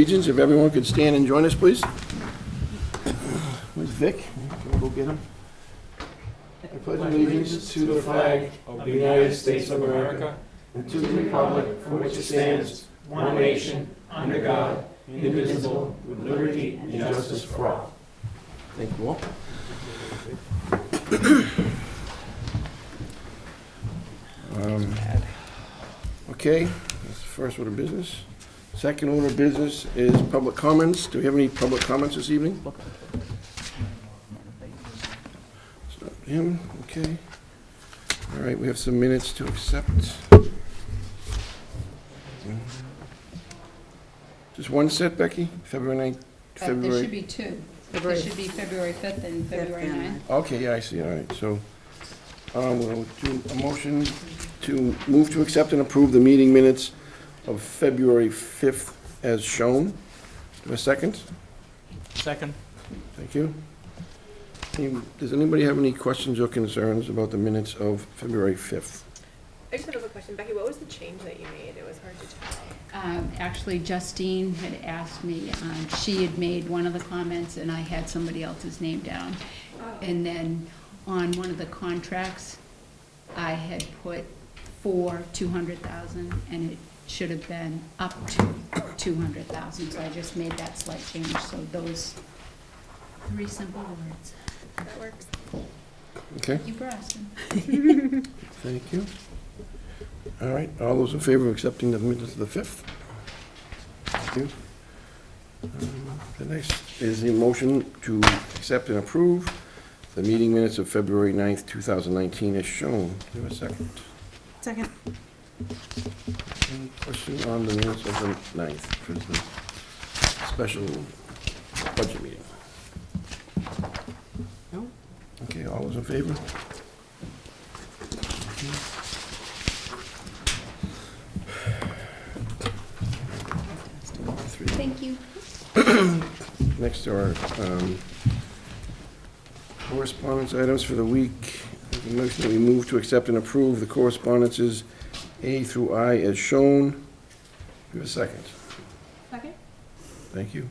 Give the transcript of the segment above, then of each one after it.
Allegiance. If everyone could stand and join us, please. Where's Vic? Can we go get him? I pledge allegiance to the flag of the United States of America and to the republic for which it stands, one nation, under God, indivisible, with liberty and justice for all. Thank you all. Okay, that's the first order of business. Second order of business is public comments. Do we have any public comments this evening? It's not him, okay. All right, we have some minutes to accept. Just one set, Becky? February 9th? There should be two. There should be February 5th and February 9th. Okay, yeah, I see, all right, so, we'll do a motion to move to accept and approve the meeting minutes of February 5th as shown. Do we have a second? Second. Thank you. Does anybody have any questions or concerns about the minutes of February 5th? I just have a question. Becky, what was the change that you made? It was hard to tell. Actually, Justine had asked me, she had made one of the comments, and I had somebody else's name down. And then on one of the contracts, I had put for 200,000, and it should have been up to 200,000, so I just made that slight change. So those three simple words. That works. Okay, You for asking. thank you. All right, all those in favor of accepting the minutes of the 5th? Thank you. The next is the motion to accept and approve the meeting minutes of February 9th, 2019 as shown. Do you have a second? Second. Any question on the minutes of the 9th for the special budget meeting? No? Okay, all those in favor? Thank you. Next are correspondence items for the week. The motion that we move to accept and approve the correspondences A through I as shown. Do you have a second? Second. Thank you.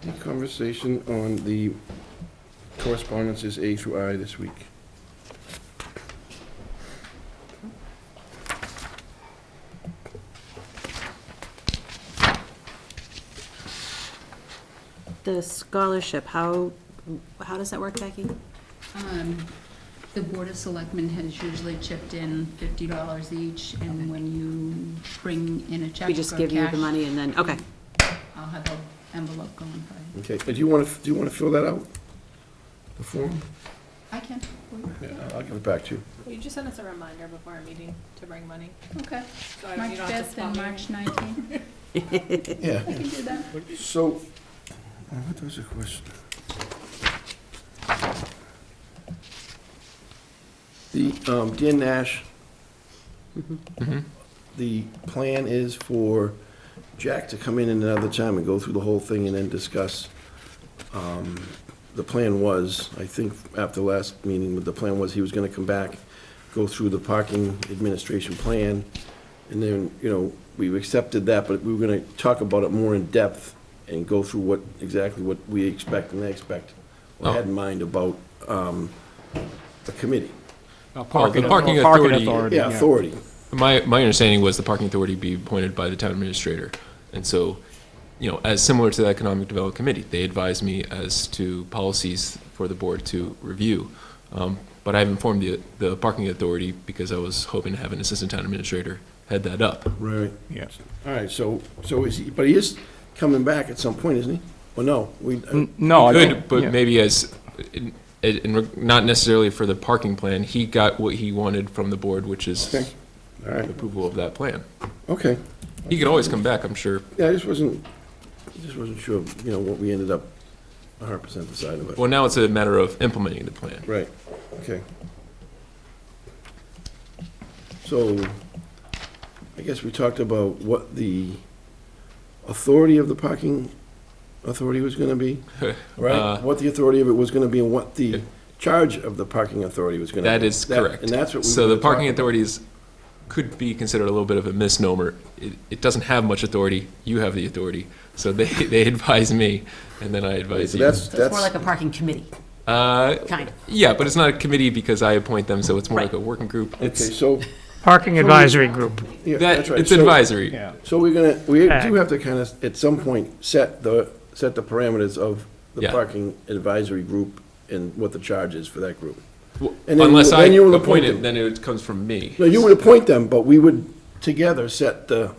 Any conversation on the correspondences A through I this week? The scholarship, how does that work, Becky? The Board of Selectmen has usually chipped in $50 each, and when you bring in a check or cash, We just give you the money and then, okay. I'll have an envelope going for you. Okay, but do you want to fill that out? The form? I can. Yeah, I'll give it back to you. You just send us a reminder before our meeting to bring money. Okay. So I don't, March you don't have to 5th spot and me. March 19th. Yeah. I can do that. So, what was the question? The, dear Nash, the plan is for Jack to come in another time and go through the whole thing and then discuss. The plan was, I think after the last meeting, the plan was he was gonna come back, go through the parking administration plan, and then, you know, we accepted that, but we were gonna talk about it more in depth and go through exactly what we expect and they expect, or had in mind about, the committee. The parking authority. Yeah, authority. My understanding was the parking authority be appointed by the town administrator. And so, you know, as similar to the Economic Development Committee, they advised me as to policies for the board to review. But I've informed the parking authority because I was hoping to have an assistant town administrator head that up. Right. Yes. All right, so is he, but he is coming back at some point, isn't he? Well, no, No, I Good, think, but yeah. maybe not necessarily for the parking plan. He got what he wanted from the board, which is Okay. All right, approval of that plan. okay. He can always come back, I'm sure. Yeah, I just wasn't sure, you know, what we ended up 100% deciding, but, Well, now it's a matter of implementing the plan. right, okay. So, I guess we talked about what the authority of the parking authority was gonna be, right? What the authority of it was gonna be and what the charge of the parking authority was gonna be. That is correct. And that's what we So were the gonna parking talk about. authority is could be considered a little bit of a misnomer. It doesn't have much authority. You have the authority. So they advise me, and then I advise So you. that's, So it's more like that's, a parking committee, Uh, kind of. yeah, but it's not a committee because I appoint them, so it's more Right. like a working group. okay, It's, so, Parking advisory group. yeah, that, that's right. it's So- advisory. Yeah. So we do Ag. have to kind of, at some point, set the parameters of the Yeah. parking advisory group and what the charge is for that group. Well, And then unless you- I then you will appoint appoint it, them. then it comes from me. No, you would appoint them, but we would together set the,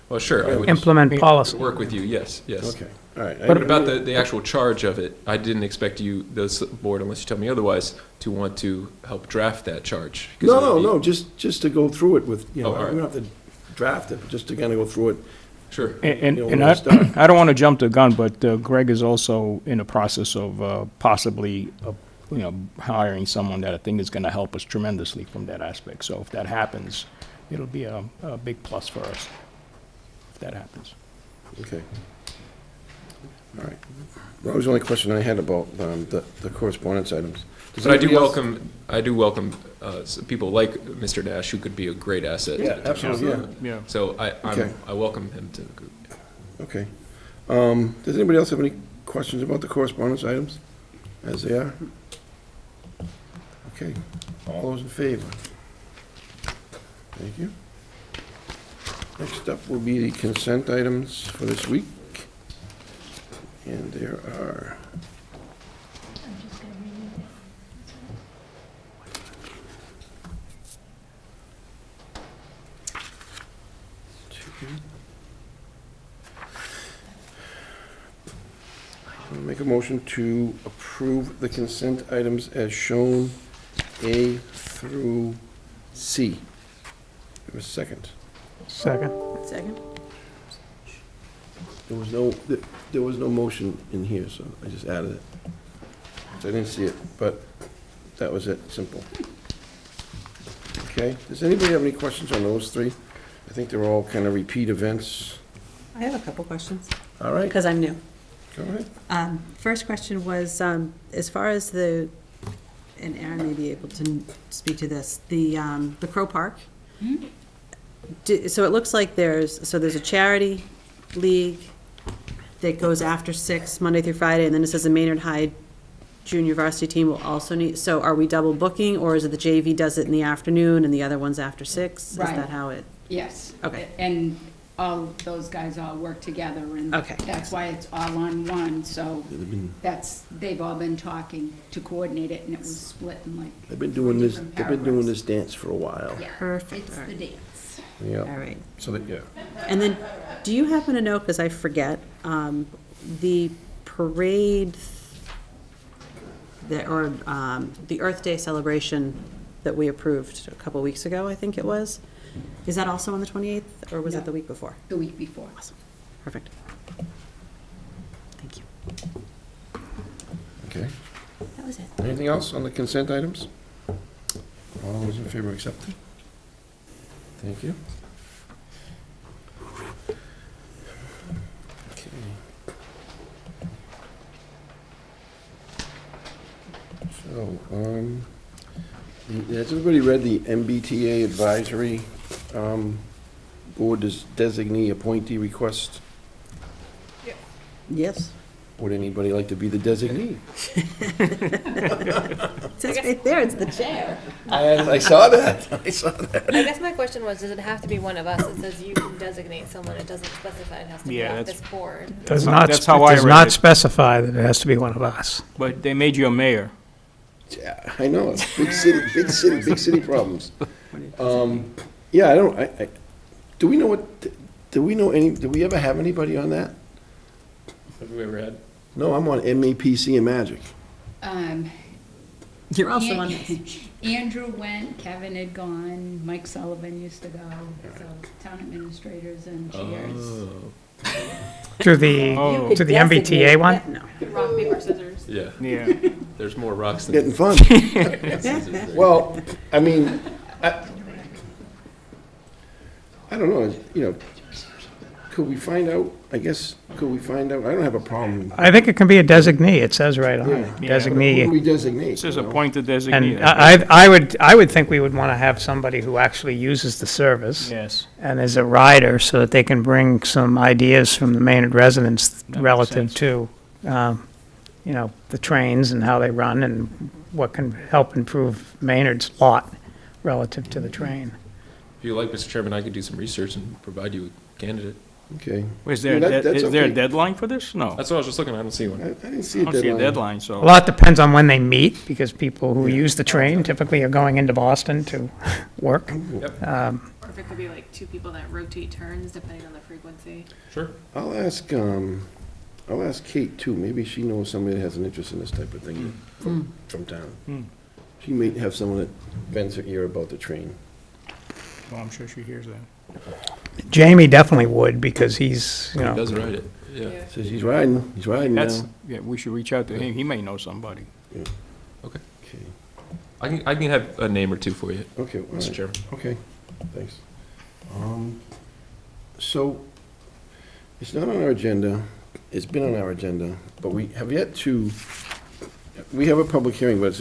Well, sure, I would Implement policy. work with you, yes, yes. okay, all right. But about the actual charge of it, I didn't expect you, the board, unless you tell me otherwise, to want to help draft that charge. 'cause No, it would no, be- no, just to go through it with, you know, Oh, all right. we don't have to draft it, but just to kind of go through it. Sure. And, You know, and we'll start. I don't want to jump the gun, but Greg is also in the process of possibly, hiring someone that I think is going to help us tremendously from that aspect. So if that happens, it'll be a big plus for us, if that happens. Okay. All right. That was the only question I had about the correspondence items. Does But I do anybody else- welcome people like Mr. Nash, who could be a great asset. to Yeah, the town. absolutely, yeah. Yeah. So Okay. I welcome him to the group. Okay. Does anybody else have any questions about the correspondence items as they are? Okay. All those in favor? Thank you. Next up will be the consent items for this week. And there are... I'll make a motion to approve the consent items as shown, A through C. Give a second. Second. Second? There was no motion in here, so I just added it. So I didn't see it, but that was it, simple. Okay, does anybody have any questions on those three? I think they're all kind of repeat events. I have a couple questions, All right, because I'm new. go ahead. First question was, as far as and Aaron may be able to speak to this, the Crow Park. So it looks like there's a charity league that goes after 6, Monday through Friday, and then it says the Maynard High junior varsity team will also need, so are we double booking, or is it the JV does it in the afternoon and the other one's after 6? Is Right. that how it? Yes. Okay. And all, those guys all work together, and Okay. that's why it's all on one, so they've all been talking to coordinate it, and it was split in like. They've been doing this, different they've been doing paragraphs. this dance for a while. Yeah, Perfect, it's all the right. dance. Yeah. All right. So that, yeah. And then, do you happen to know, because I forget, the parade, the Earth Day celebration that we approved a couple weeks ago, I think it was, is that also on the 28th, or was No. that the week before? The week before. Perfect. Thank you. Okay. That was it. Anything else on the consent items? All those in favor accepted? Thank you. Okay. So, has everybody read the MBTA advisory board designee appointee request? Yes. Would anybody like to be the designee? It says right there, it's the chair. I saw that. I saw that. I guess my question was, does it have to be one of us? It says you can designate someone, it doesn't specify it has to be Yeah, off that's- this board. Does That's how I does read not it. specify that it has to be one of us. But they made you a mayor. Yeah, I know, it's big city problems. Yeah, I don't, do we know do we ever have anybody on that? Have we ever had? No, I'm on MAPC and Magic. You're also on this. Andrew went, Kevin had gone, Mike Sullivan used to go, so town administrators and chairs. To the, Oh. to the MBTA one? No. Rock, paper, scissors. Yeah, Yeah. there's more rocks than. Getting fun. Well, I mean, I don't know, could we find out, I don't have a problem. I think it can be a designee, it says right on it, Yeah. Who do designee. we designate? It says you know? appointed designee. And I would think we would want to have somebody who actually uses the service Yes. and is a rider, so that they can bring some ideas from the Maynard residents That makes relative sense. to, you know, the trains and how they run and what can help improve Maynard's lot relative to the train. If you like, Mr. Chairman, I could do some research and provide you a candidate. Okay. Is there, Yeah, that's is there a okay. deadline for this? No. That's what I was just looking, I don't see one. I didn't see I a don't see a deadline. deadline, so. A lot depends on when they meet, because people who use the train typically are going into Boston to work. Or if it could be like two people that rotate turns depending on the frequency. Sure. I'll ask Kate too, maybe she knows somebody that has an interest in this type of thing from town. She may have someone that bends her ear about the train. Well, I'm sure she hears that. Jamie definitely would, because he's, you He know, does write it, yeah. Says he's riding That's, now. yeah, we should reach out to him. He may know somebody. Okay. Okay, I can have a name or two for you, okay, all Mr. right. Chairman. Okay, thanks. So, it's not on our agenda, it's been on our agenda, but we have yet to, we have a public hearing, but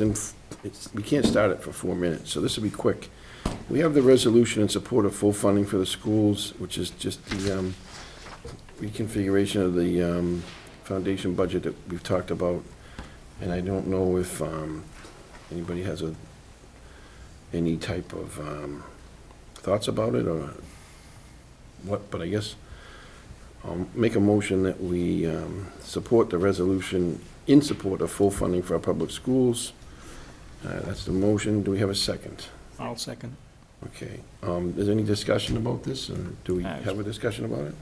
we can't start it for 4 minutes, so this will be quick. We have the resolution in support of full funding for the schools, which is just the reconfiguration of the foundation budget that we've talked about, and I don't know if anybody has any type of thoughts about it, or what, but I guess I'll make a motion that we support the resolution in support of full funding for our public schools. That's the motion. Do we have a second? I'll second. Okay. Is there any discussion about this, or do we have a discussion about it?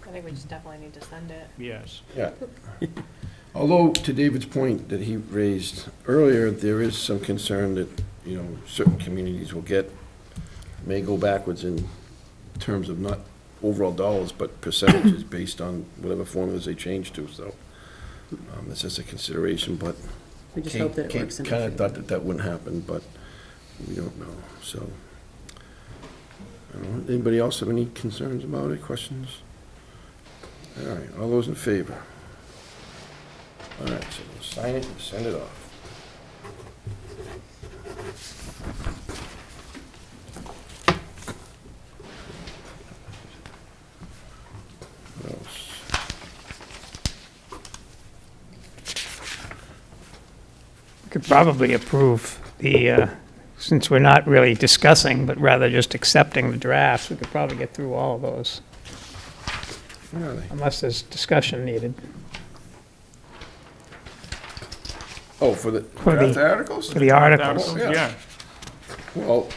I think we just definitely need to send it. Yes. Yeah. Although, to David's point that he raised earlier, there is some concern that, you know, certain communities may go backwards in terms of not overall dollars, but percentages based on whatever formulas they change to, so that's just a consideration, but We just hope that it works in our kind of favor. thought that that wouldn't happen, but we don't know, so. I don't know. Anybody else have any concerns about it, questions? All right, all those in favor? All right, so we'll sign it and send it off. What else? we could probably approve the, since we're not really discussing, but rather just accepting the drafts, we could probably get through all of those, Where are they? unless there's discussion needed. Oh, for the For draft the- articles? For the articles. Oh, yeah. Yeah. Well,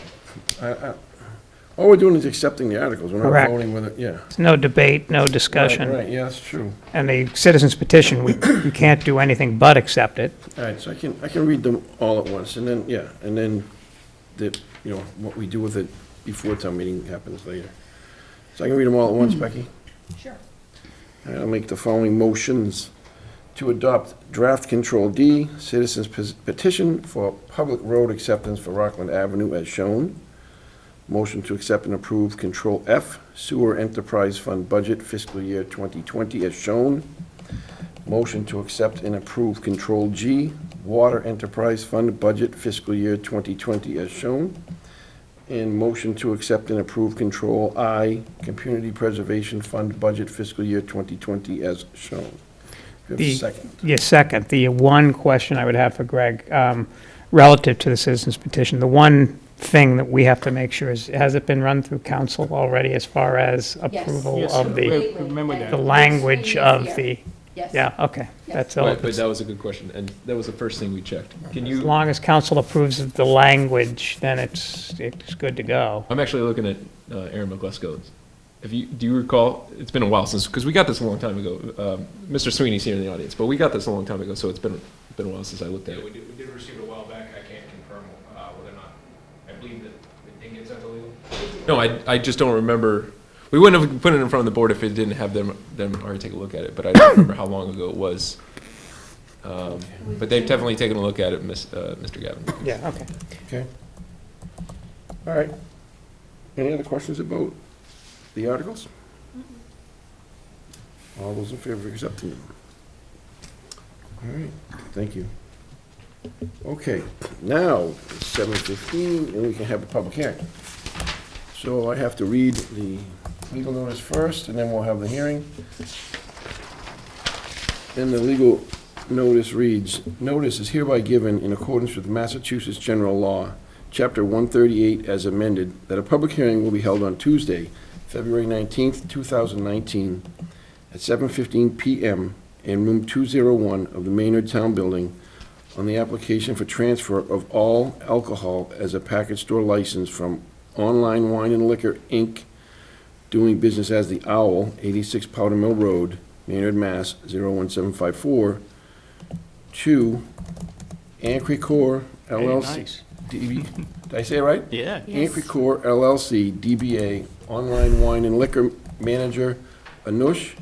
all we're doing is accepting the articles, we're not Correct. voting with it, yeah. There's no debate, no discussion. Right, yeah, that's true. And the citizens petition, we can't do anything but accept it. All right, so I can read them all at once, and then, yeah, and then what we do with it before town meeting happens later. So I can read them all at once, Becky? Sure. All right, I'll make the following motions to adopt draft Control D, citizens petition for public road acceptance for Rockland Avenue as shown. Motion to accept and approve Control F, sewer enterprise fund budget fiscal year 2020 as shown. Motion to accept and approve Control G, water enterprise fund budget fiscal year 2020 as shown. And motion to accept and approve Control I, community preservation fund budget fiscal year 2020 as shown. Do you have a The- second? Yes, second, the one question I would have for Greg, relative to the citizens petition, the one thing that we have to make sure is, has it been run through council already as far as approval Yes, of the, remember that. the language of the, Yes. yeah, okay, that's all. But that was a good question, and that was the first thing we checked. Can As you, long as council approves of the language, then it's good to go. I'm actually looking at Aaron McGlusco's. Do you recall, it's been a while since, because we got this a long time ago. Mr. Sweeney's here in the audience, but we got this a long time ago, so it's been a while since I looked at Yeah, it. we did receive it a while back. I can't confirm whether or not, I believe that it didn't get sent to legal. No, I just don't remember, we wouldn't have put it in front of the board if it didn't have them already take a look at it, but I don't remember how long ago it was. But they've definitely taken a look at it, Mr. Gavin. Yeah, okay. Okay. All right. Any other questions about the articles? All those in favor of accepting them? All right, thank you. Okay, now it's 7:15, and we can have a public hearing. So I have to read the legal notice first, and then we'll have the hearing. And the legal notice reads, "Notice is hereby given in accordance with Massachusetts General Law, Chapter 138 as amended, that a public hearing will be held on Tuesday, February 19th, 2019, at 7:15 PM in room 201 of the Maynard Town Building on the application for transfer of all alcohol as a package store license from Online Wine and Liquor, Inc., doing business as The Owl, 86 Powder Mill Road, Maynard, Mass. 01754, to Ancricor Hey, LLC. nice. Did I say it right? Yeah. Ancricor LLC, DBA, Online Wine and Liquor Manager, Anush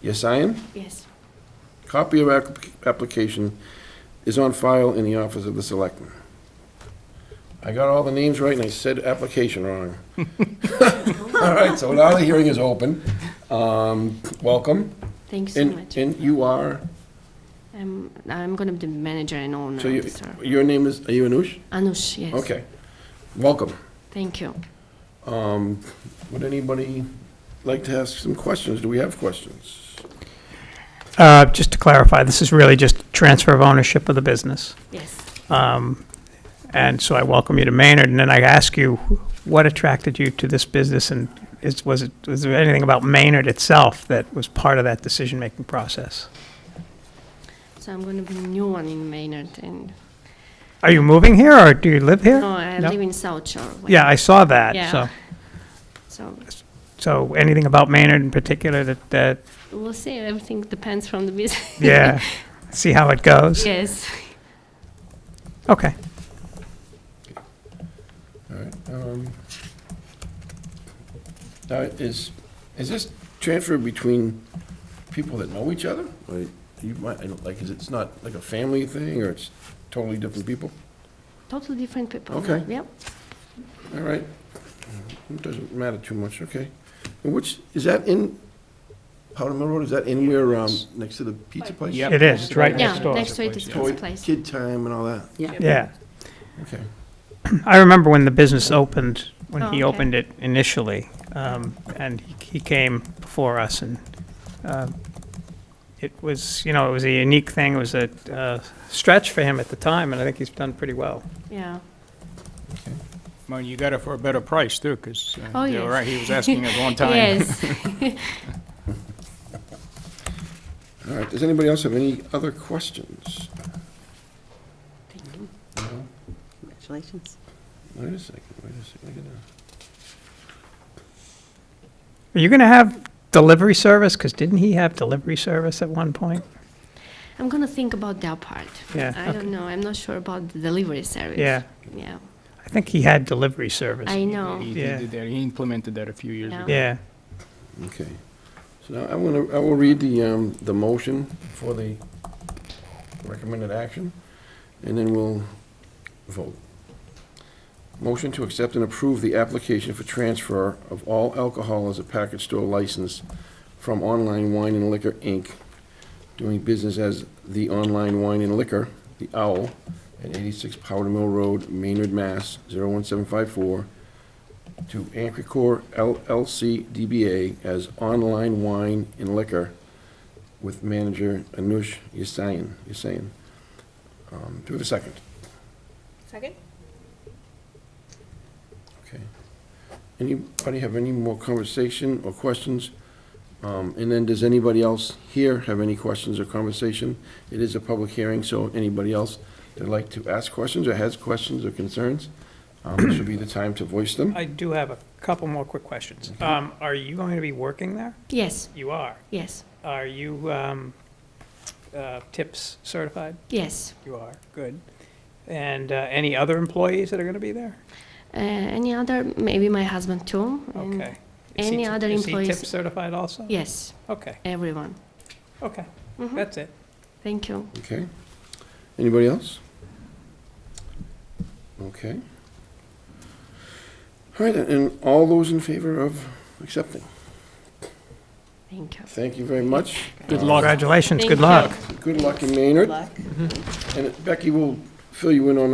Yasayan. Yes. Copy of application is on file in the office of the Selectmen. I got all the names right, and I said application wrong. All right, so now the hearing is open. Welcome. Thanks so And much. and you are, I'm going to be the manager and owner so of you, the store. your name is, are you Anush? Anush, yes. Okay, welcome. Thank you. Would anybody like to ask some questions? Do we have questions? Just to clarify, this is really just transfer of ownership of the business. Yes. And so I welcome you to Maynard, and then I ask you, what attracted you to this business, and was there anything about Maynard itself that was part of that decision-making process? So I'm going to be a new one in Maynard. And Are you moving here, or do you live here? no, I No? live in South Shore. Yeah, I saw that, Yeah. so, So so anything about Maynard in particular that, we'll see. Everything depends from the business. yeah, see how it goes? Yes. Okay. All right. Now, is this transfer between people that know each other? Or you might, I don't, like, it's not like a family thing, or it's totally different people? Totally different people. Okay. Yep. All right. It doesn't matter too much, okay. And which, is that in Powder Mill Road? Is that in where, next to the pizza place? Yep. It is, it's right Yeah, next door. next to it is Toy, pizza place. kid time and all that? Yeah. Okay. I remember when the business opened, when Oh, he okay. opened it initially, and he came before us, and it was, it was a unique thing. It was a stretch for him at the time, and I think he's done pretty well. Yeah. Well, you got it for a better price, too, because, Oh, you're yes. right, he was asking us one time. Yes. All right, does anybody else have any other questions? No? Congratulations. Wait a second, I gotta... Are you going to have delivery service? Because didn't he have delivery service at one point? I'm going to think about that part. Yeah, I don't know. I'm not sure about the delivery service. Yeah. Yeah. I think he had delivery service. I know. He Yeah. did that, he implemented that a few years Yeah. ago. Yeah. Okay. So now I will read the motion for the recommended action, and then we'll vote. Motion to accept and approve the application for transfer of all alcohol as a package store license from Online Wine and Liquor, Inc., doing business as the Online Wine and Liquor, The Owl, at 86 Powder Mill Road, Maynard, Mass. 01754, to Ancricor LLC DBA as Online Wine and Liquor with manager Anush Yasayan. Do we have a second? Second? Okay. Anybody have any more conversation or questions? And then does anybody else here have any questions or conversation? It is a public hearing, so anybody else that'd like to ask questions or has questions or concerns, this would be the time to voice them. I do have a couple more quick questions. Are you going to be working there? Yes. You are. Yes. Are you TIPS certified? Yes. You are, good. And any other employees that are going to be there? Any other, maybe my husband too. and Okay. Any other Is he employees? TIPS certified also? Yes, Okay, everyone. okay, Mhm. that's it. Thank you. Okay. Anybody else? Okay. All right, and all those in favor of accepting. Thank you. Thank you very much. Good luck. Congratulations, good Thank luck. Good luck in Maynard. Luck. And Becky will fill you in on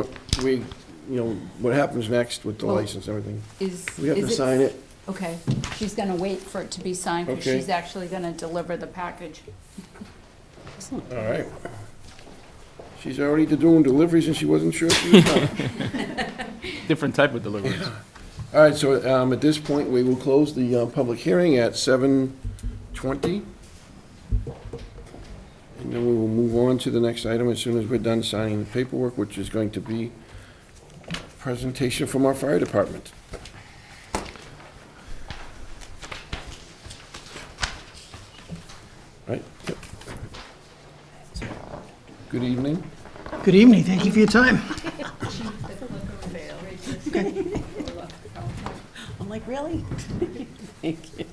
what happens next with the Well, license and everything. Is We have to is sign it. Okay, she's gonna wait for it to be signed, because Okay. she's actually gonna deliver the package. All right. She's already doing deliveries and she wasn't sure she was done. Different type of deliveries. All right, so at this point, we will close the public hearing at 7:20. And then we will move on to the next item as soon as we're done signing the paperwork, which is going to be a presentation from our fire department. Right? Yep. Good evening. Good evening, thank you for your time. I'm like, really? Thank you.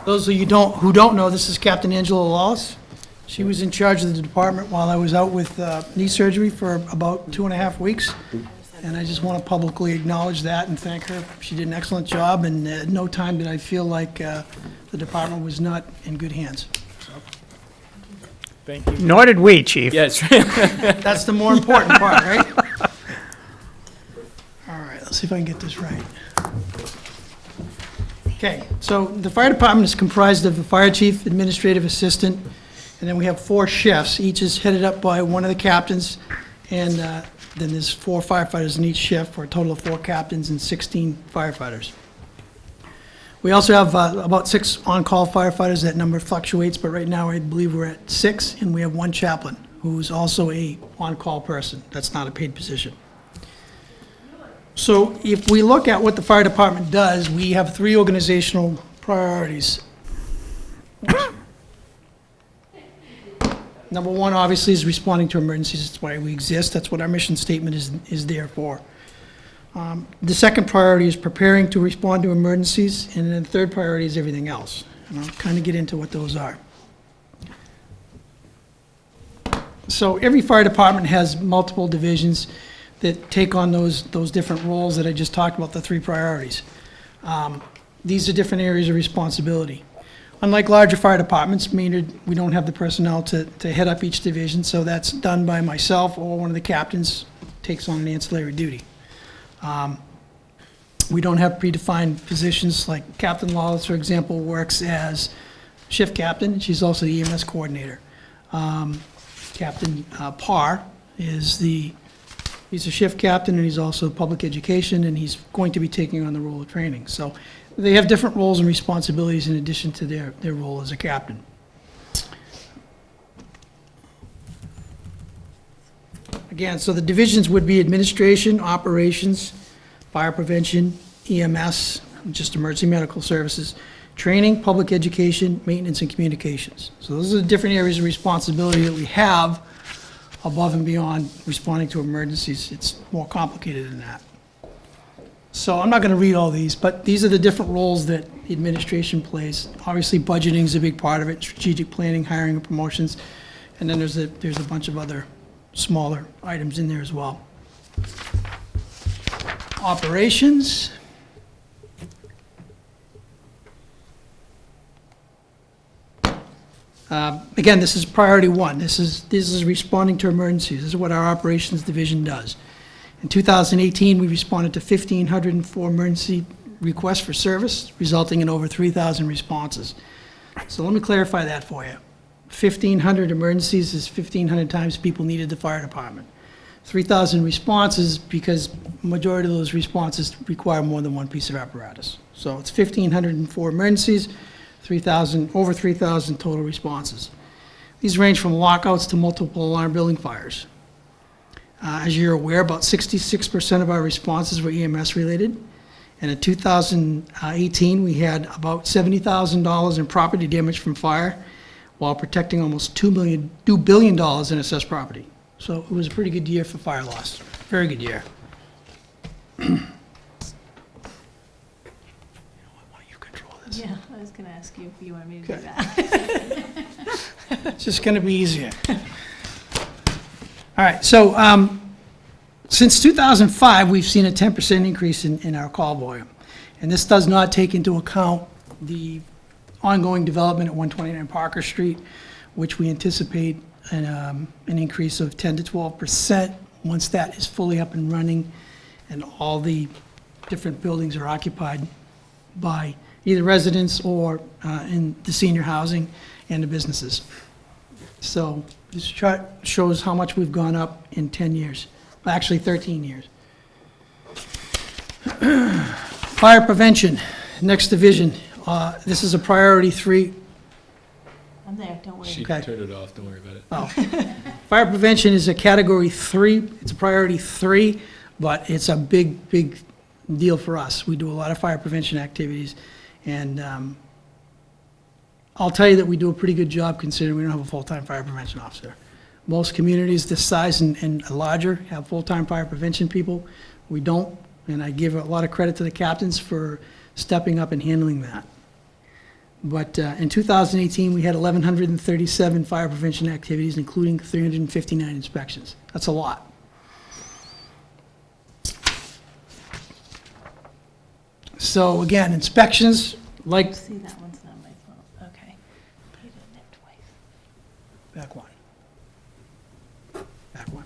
Those of you who don't know, this is Captain Angela Lawless. She was in charge of the department while I was out with knee surgery for about 2.5 weeks. And I just want to publicly acknowledge that and thank her. She did an excellent job, and at no time did I feel like the department was not in good hands. Thank you. Nor did we, Chief. Yes. That's the more important part, right? All right, let's see if I can get this right. Okay, so the fire department is comprised of the fire chief, administrative assistant, and then we have 4 shifts. Each is headed up by one of the captains, and then there's 4 firefighters in each shift, for a total of 4 captains and 16 firefighters. We also have about 6 on-call firefighters. That number fluctuates, but right now I believe we're at 6, and we have 1 chaplain, who's also a on-call person. That's not a paid position. So if we look at what the fire department does, we have 3 organizational priorities. Number 1, obviously, is responding to emergencies. That's why we exist. That's what our mission statement is there for. The second priority is preparing to respond to emergencies, and then the third priority is everything else. And I'll kind of get into what those are. So every fire department has multiple divisions that take on those different roles that I just talked about, the 3 priorities. These are different areas of responsibility. Unlike larger fire departments, Maynard, we don't have the personnel to head up each division, so that's done by myself or one of the captains takes on an ancillary duty. We don't have predefined positions, like Captain Lawless, for example, works as shift captain. She's also the EMS coordinator. Captain Parr he's a shift captain, and he's also public education, and he's going to be taking on the role of training. So they have different roles and responsibilities in addition to their role as a captain. Again, so the divisions would be administration, operations, fire prevention, EMS, just emergency medical services, training, public education, maintenance, and communications. So those are the different areas of responsibility that we have above and beyond responding to emergencies. It's more complicated than that. So I'm not going to read all these, but these are the different roles that the administration plays. Obviously, budgeting is a big part of it, strategic planning, hiring, and promotions, and then there's a bunch of other smaller items in there as well. Operations. Again, this is priority 1. This is responding to emergencies. This is what our operations division does. In 2018, we responded to 1,504 emergency requests for service, resulting in over 3,000 responses. So let me clarify that for you. 1,500 emergencies is 1,500 times people needed the fire department. 3,000 responses because majority of those responses require more than one piece of apparatus. So it's 1,504 emergencies, over 3,000 total responses. These range from lockouts to multiple alarm building fires. As you're aware, about 66% of our responses were EMS related. And in 2018, we had about $70,000 in property damage from fire while protecting almost $2 billion in assessed property. So it was a pretty good year for fire loss. Very good year. You control this. Yeah, I was going to ask you if you want me to do Okay. that. It's just going to be easier. All right, so since 2005, we've seen a 10% increase in our call volume. And this does not take into account the ongoing development at 129 Parker Street, which we anticipate an increase of 10 to 12% once that is fully up and running and all the different buildings are occupied by either residents or in the senior housing and the businesses. So this chart shows how much we've gone up in 10 years, actually 13 years. Fire prevention, next division. This is a priority 3. I'm there, don't worry. She Okay. turned it off, don't worry about it. Oh. Fire prevention is a category 3. It's a priority 3, but it's a big, big deal for us. We do a lot of fire prevention activities, and I'll tell you that we do a pretty good job considering we don't have a full-time fire prevention officer. Most communities this size and larger have full-time fire prevention people. We don't, and I give a lot of credit to the captains for stepping up and handling that. But in 2018, we had 1,137 fire prevention activities, including 359 inspections. That's a lot. So again, inspections, like, See, that one's not my fault, okay. Put it in there twice. back one. Back one.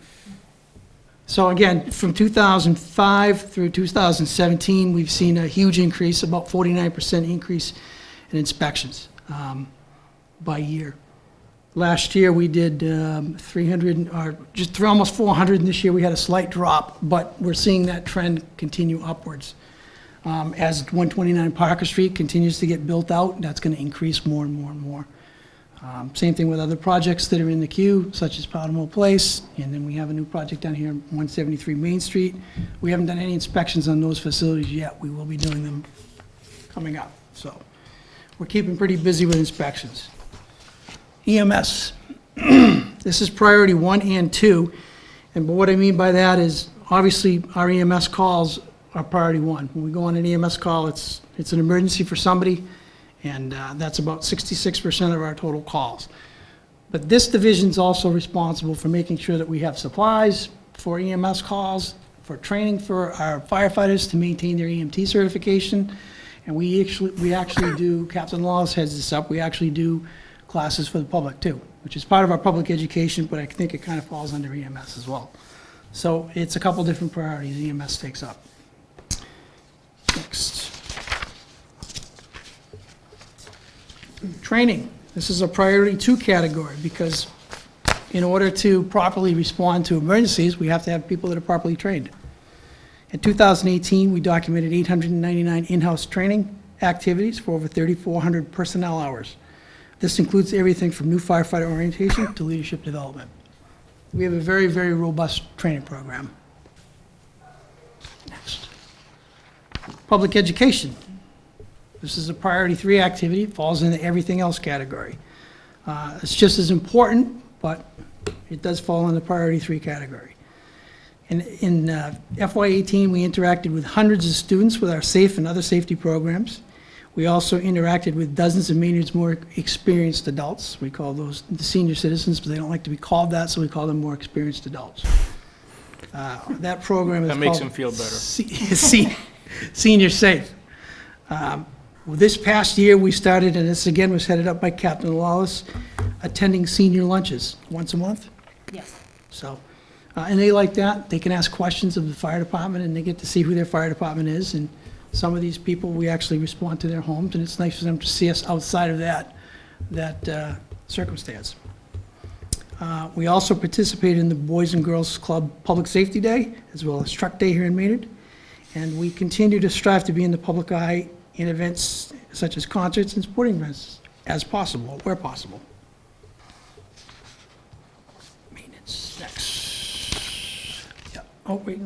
So again, from 2005 through 2017, we've seen a huge increase, about 49% increase in inspections by year. Last year, we did 300, or just almost 400, and this year we had a slight drop, but we're seeing that trend continue upwards. As 129 Parker Street continues to get built out, that's going to increase more and more and more. Same thing with other projects that are in the queue, such as Powder Mill Place, and then we have a new project down here on 173 Main Street. We haven't done any inspections on those facilities yet. We will be doing them coming up, so we're keeping pretty busy with inspections. EMS. This is priority 1 and 2, and what I mean by that is, obviously, our EMS calls are priority 1. When we go on an EMS call, it's an emergency for somebody, and that's about 66% of our total calls. But this division's also responsible for making sure that we have supplies for EMS calls, for training for our firefighters to maintain their EMT certification, and we actually do, Captain Laws heads this up, we actually do classes for the public too, which is part of our public education, but I think it kind of falls under EMS as well. So it's a couple different priorities EMS takes up. Next. Training. This is a priority 2 category because in order to properly respond to emergencies, we have to have people that are properly trained. In 2018, we documented 899 in-house training activities for over 3,400 personnel hours. This includes everything from new firefighter orientation to leadership development. We have a very, very robust training program. Next. Public education. This is a priority 3 activity. It falls into everything else category. It's just as important, but it does fall in the priority 3 category. In FY18, we interacted with hundreds of students with our SAFE and other safety programs. We also interacted with dozens of Maynard's more experienced adults. We call those the senior citizens, but they don't like to be called that, so we call them more experienced adults. That program is That makes called them feel better. Senior Safe. This past year, we started, and this again was headed up by Captain Lawless, attending senior lunches once a month. Yes. So, and they like that. They can ask questions of the fire department, and they get to see who their fire department is. And some of these people, we actually respond to their homes, and it's nice for them to see us outside of that circumstance. We also participated in the Boys and Girls Club Public Safety Day, as well as Truck Day here in Maynard. And we continue to strive to be in the public eye in events such as concerts and sporting events as possible, where possible. Maintenance, next. Yeah. Oh, wait.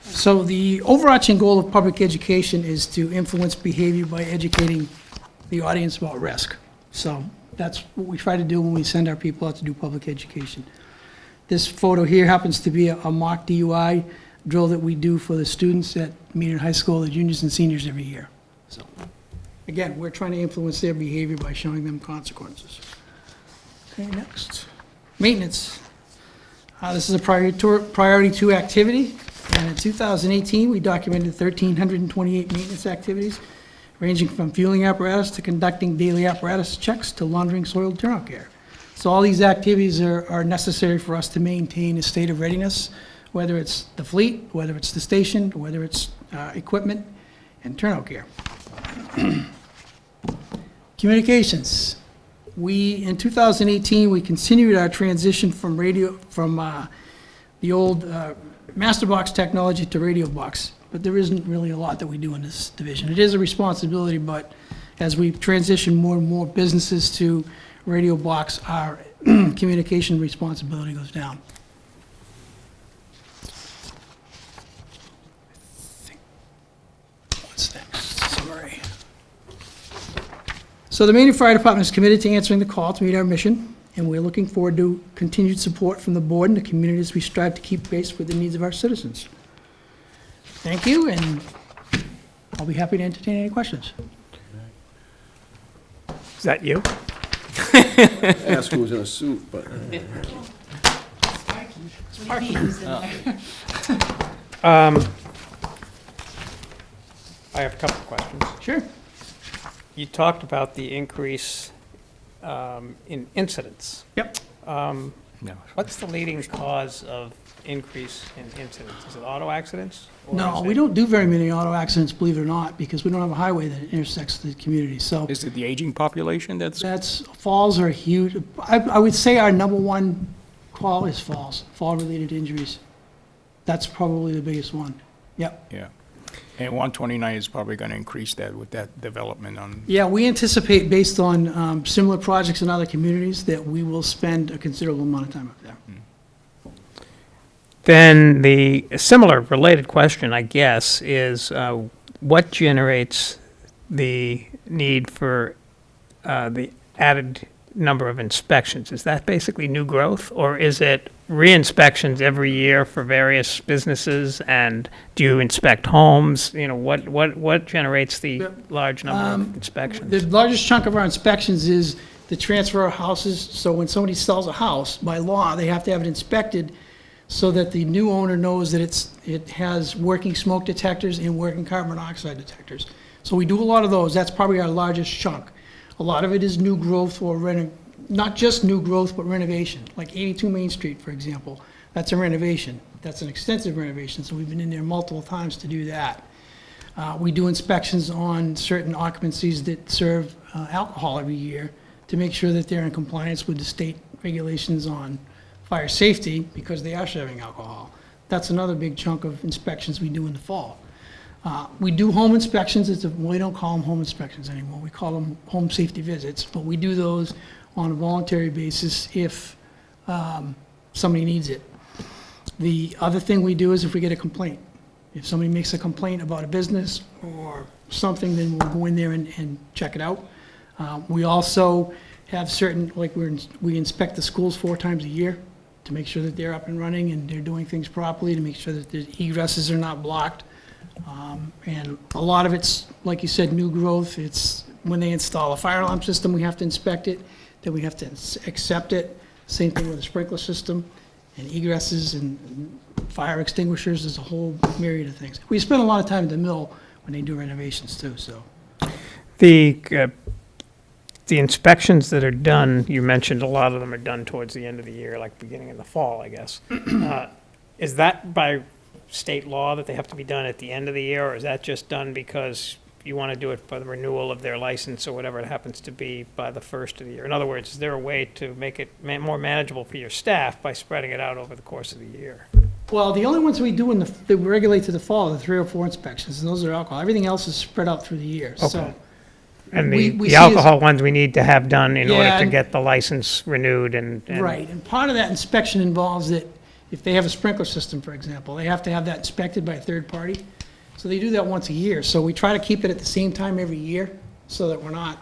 So the overarching goal of public education is to influence behavior by educating the audience about risk. So that's what we try to do when we send our people out to do public education. This photo here happens to be a mock DUI drill that we do for the students at Maynard High School, the juniors and seniors every year. So again, we're trying to influence their behavior by showing them consequences. Okay, next. Maintenance. This is a priority 2 activity. And in 2018, we documented 1,328 maintenance activities, ranging from fueling apparatus to conducting daily apparatus checks to laundering soil turnout care. So all these activities are necessary for us to maintain a state of readiness, whether it's the fleet, whether it's the station, whether it's equipment and turnout care. Communications. In 2018, we continued our transition from the old master box technology to radio box, but there isn't really a lot that we do in this division. It is a responsibility, but as we transition more and more businesses to radio box, our communication responsibility goes down. What's next? Summary. So the Maynard Fire Department is committed to answering the call to meet our mission, and we're looking forward to continued support from the board and the community as we strive to keep pace with the needs of our citizens. Thank you, and I'll be happy to entertain any questions. Is that you? Ask who was in a suit, but. I have a couple of questions. Sure. You talked about the increase in incidents. Yep. What's the leading cause of increase in incidents? Is it auto accidents? Or No, is we it- don't do very many auto accidents, believe it or not, because we don't have a highway that intersects the community, so. Is it the aging population Falls are huge. I would say our number one call is falls, fall-related injuries. That's probably the biggest one. Yep. Yeah. And 129 is probably going to increase that with that development on, Yeah, we anticipate, based on similar projects in other communities, that we will spend a considerable amount of time up there. Then the similar related question, I guess, is what generates the need for the added number of inspections? Is that basically new growth, or is it re-inspections every year for various businesses? And do you inspect homes? You know, what generates the large number of inspections? The largest chunk of our inspections is the transfer of houses. So when somebody sells a house, by law, they have to have it inspected so that the new owner knows that it has working smoke detectors and working carbon monoxide detectors. So we do a lot of those. That's probably our largest chunk. A lot of it is new growth or not just new growth, but renovation. Like 82 Main Street, for example, that's a renovation. That's an extensive renovation, so we've been in there multiple times to do that. We do inspections on certain occupancies that serve alcohol every year to make sure that they're in compliance with the state regulations on fire safety, because they are serving alcohol. That's another big chunk of inspections we do in the fall. We do home inspections. We don't call them home inspections anymore. We call them home safety visits, but we do those on a voluntary basis if somebody needs it. The other thing we do is if we get a complaint. If somebody makes a complaint about a business or something, then we'll go in there and check it out. We also have certain, like we inspect the schools 4 times a year to make sure that they're up and running and they're doing things properly, to make sure that the egresses are not blocked. And a lot of it's, like you said, new growth. It's when they install a fire alarm system, we have to inspect it, then we have to accept it. Same thing with a sprinkler system and egresses and fire extinguishers. There's a whole myriad of things. We spend a lot of time at the mill when they do renovations too, so. The inspections that are done, you mentioned a lot of them are done towards the end of the year, like beginning in the fall, I guess. Is that by state law that they have to be done at the end of the year, or is that just done because you want to do it for the renewal of their license or whatever it happens to be by the first of the year? In other words, is there a way to make it more manageable for your staff by spreading it out over the course of the year? Well, the only ones we do that we regulate to the fall are the 3 or 4 inspections, and those are alcohol. Everything else is spread out through the year, so. Okay. And we the see alcohol ones we need to have done in order Yeah, to and- get the license renewed and. Right, and part of that inspection involves that if they have a sprinkler system, for example, they have to have that inspected by a third party. So they do that once a year. So we try to keep it at the same time every year so that we're not,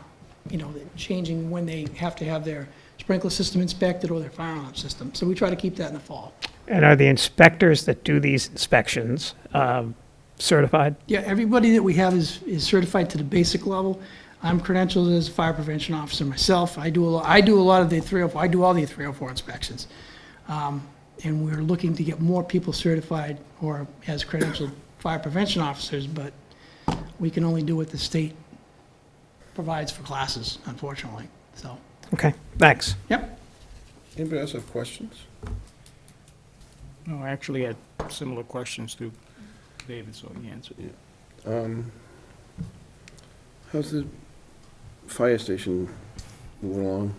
changing when they have to have their sprinkler system inspected or their fire alarm system. So we try to keep that in the fall. And are the inspectors that do these inspections certified? Yeah, everybody that we have is certified to the basic level. I'm credentialed as a fire prevention officer myself. I do a lot of the 304, I do all the 304 inspections. And we're looking to get more people certified or as credentialed fire prevention officers, but we can only do what the state provides for classes, unfortunately, so. Okay, thanks. Yep. Anybody else have questions? No, I actually had similar questions to David, so he answered. How's the fire station moving along?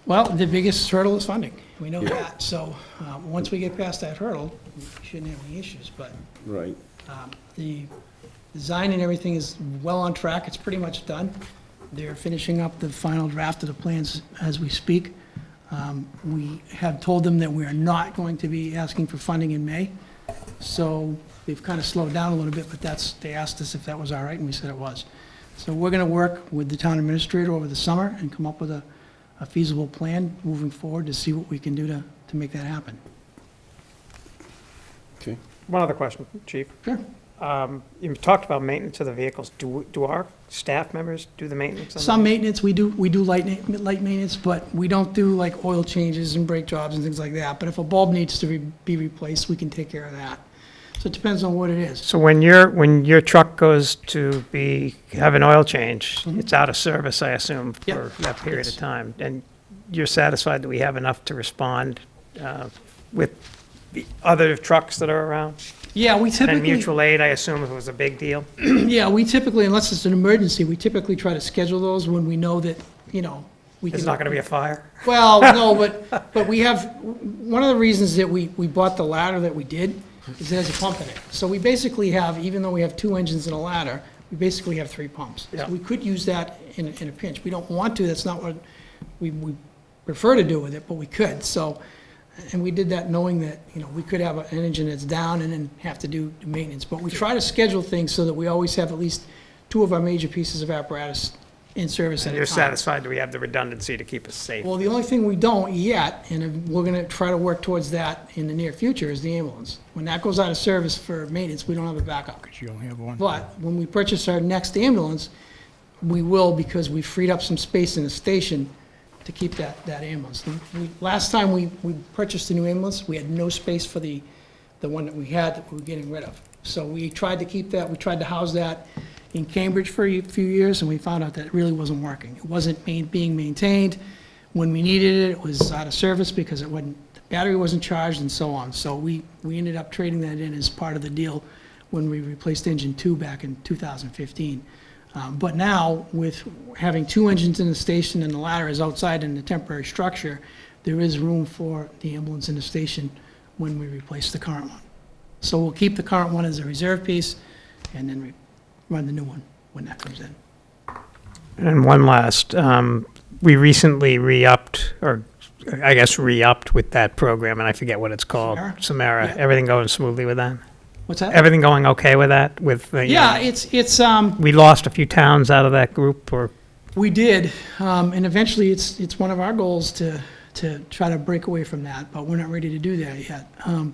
Well, the biggest hurdle is funding. We know that. So once we get past that hurdle, we shouldn't have any issues. But Right. the design and everything is well on track. It's pretty much done. They're finishing up the final draft of the plans as we speak. We have told them that we are not going to be asking for funding in May. So they've kind of slowed down a little bit, but they asked us if that was all right, and we said it was. So we're going to work with the town administrator over the summer and come up with a feasible plan moving forward to see what we can do to make that happen. Okay. One other question, Chief. Sure. You talked about maintenance of the vehicles. Do our staff members do the maintenance on Some them? maintenance, we do light maintenance, but we don't do like oil changes and brake jobs and things like that. But if a bulb needs to be replaced, we can take care of that. So it depends on what it is. So when your truck goes to have an oil change, it's out of service, I assume, Yep. for that period of Yes. time, and you're satisfied that we have enough to respond with the other trucks that are around? Yeah, we And typically, mutual aid, I assume, if it was a big deal? yeah, we typically, unless it's an emergency, we typically try to schedule those when we know that, we can. There's not going to be a fire? Well, no, but we have, one of the reasons that we bought the ladder that we did is there's a pump in it. So we basically have, even though we have 2 engines and a ladder, we basically have 3 pumps. Yeah. So we could use that in a pinch. We don't want to, that's not what we prefer to do with it, but we could. So, and we did that knowing that, we could have an engine that's down and then have to do maintenance. But we try to schedule things so that we always have at least 2 of our major pieces of apparatus in service at And a you're time. satisfied that we have the redundancy to keep us safe? Well, the only thing we don't yet, and we're gonna try to work towards that in the near future, is the ambulance. When that goes out of service for maintenance, we don't have a backup. Because you only have one. But when we purchase our next ambulance, we will, because we freed up some space in the station to keep that ambulance. Last time we purchased a new ambulance, we had no space for the one that we had that we were getting rid of. So we tried to keep that, we tried to house that in Cambridge for a few years, and we found out that it really wasn't working. It wasn't being maintained. When we needed it, it was out of service because the battery wasn't charged and so on. So we ended up trading that in as part of the deal when we replaced engine 2 back in 2015. But now, with having 2 engines in the station and the ladder is outside in the temporary structure, there is room for the ambulance in the station when we replace the current one. So we'll keep the current one as a reserve piece, and then run the new one when that comes in. And one last, we recently re-upped with that program, and I forget what it's called. Samara. Yeah. Everything going smoothly with that? What's that? Everything going okay with that? Yeah, it's We lost a few towns out of that group, or? we did, and eventually it's one of our goals to try to break away from that, but we're not ready to do that yet.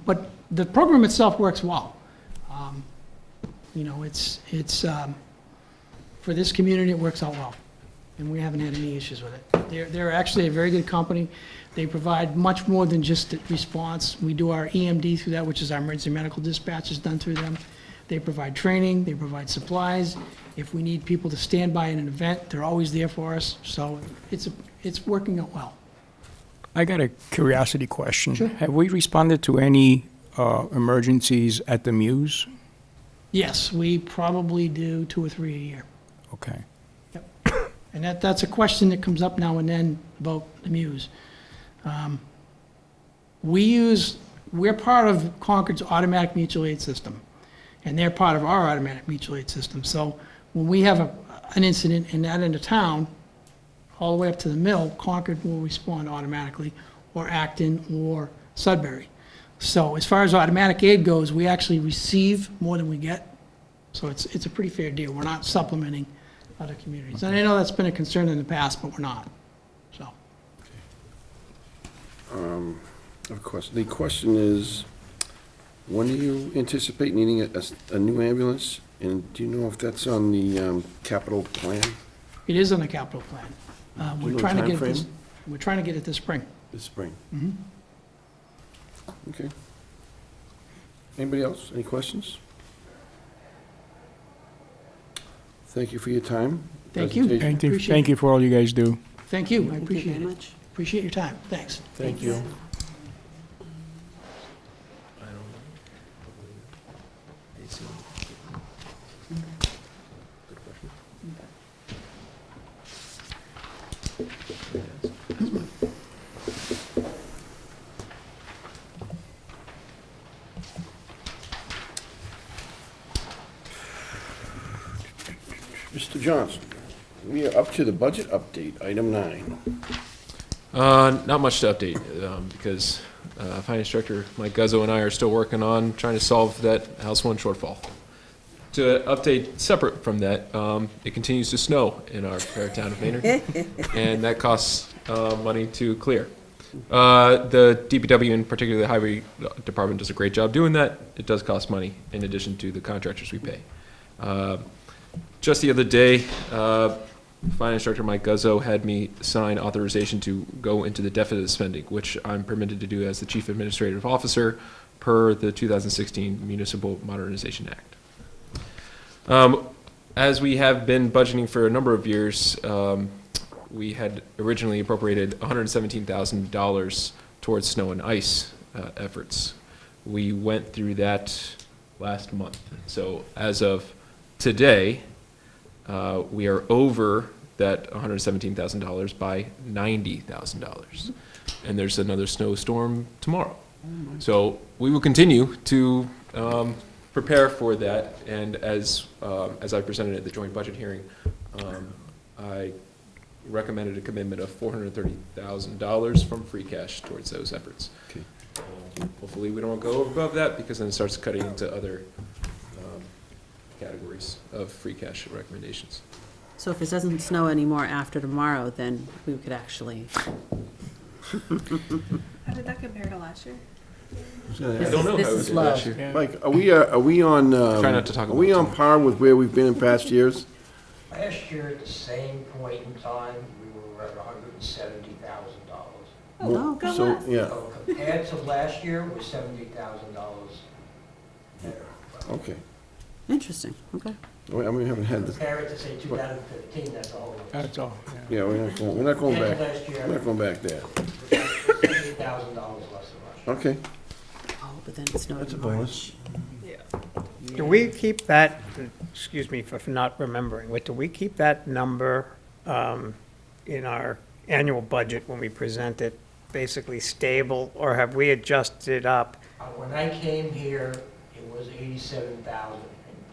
But the program itself works well. It's for this community, it works out well, and we haven't had any issues with it. They're actually a very good company. They provide much more than just the response. We do our EMD through that, which is our emergency medical dispatch is done through them. They provide training, they provide supplies. If we need people to stand by in an event, they're always there for us. So it's working out well. I got a curiosity question. Sure. Have we responded to any emergencies at the Muse? Yes, we probably do 2 or 3 a year. Okay. And that's a question that comes up now and then about the Muse. We're part of Concord's automatic mutual aid system, and they're part of our automatic mutual aid system. So when we have an incident in that end of town, all the way up to the mill, Concord will respond automatically, or Acton, or Sudbury. So as far as automatic aid goes, we actually receive more than we get. So it's a pretty fair deal. We're not supplementing other communities. And I know that's been a concern in the past, but we're not, so. I have a question. The question is, when do you anticipate needing a new ambulance? And do you know if that's on the capital plan? It is on the capital plan. Do you We're know trying to get it timeframe? we're trying to get it this spring. This spring? Okay. Anybody else? Any questions? Thank you for your time. Thank you. presentation. Thank you for all you guys do. Thank you, I Thank you appreciate very it. much. Appreciate your time, thanks. Thank you. Mr. Johnson, we are up to the budget update, item 9. Not much to update, because Finance Director Mike Guzzo and I are still working on trying to solve that House 1 shortfall. To update separate from that, it continues to snow in our fair town of Maynard, and that costs money to clear. The DPW, in particular the Highway Department, does a great job doing that. It does cost money in addition to the contractors we pay. Just the other day, Finance Director Mike Guzzo had me sign authorization to go into the deficit spending, which I'm permitted to do as the Chief Administrative Officer per the 2016 Municipal Modernization Act. As we have been budgeting for a number of years, we had originally appropriated $117,000 towards snow and ice efforts. We went through that last month. So as of today, we are over that $117,000 by $90,000. And there's another snowstorm tomorrow. So we will continue to prepare for that. And as I presented at the joint budget hearing, I recommended a commitment of $430,000 from free cash towards those efforts. Okay. Hopefully we don't go above that, because then it starts cutting into other categories of free cash recommendations. So if it doesn't snow anymore after tomorrow, then we could actually, How did that compare to last year? I don't know This how it is did low. last year. Mike, are we on, Try not to talk are we about on it too par with where we've been in past years? Last year, at the same point in time, we were at $170,000. Oh, So, yeah, So compared to last year, we're $70,000 better. okay. interesting, okay. We haven't had the, Compare it to, say, 2015, that's a whole. That's all. yeah, we're not going back, Last year, we're not going back there. $8,000 less than last year. Okay, Oh, but then it snowed that's a in bonus. March. Do we keep that, excuse me for not remembering, but do we keep that number in our annual budget when we present it, basically stable, or have we adjusted up? When I came here, it was $87,000.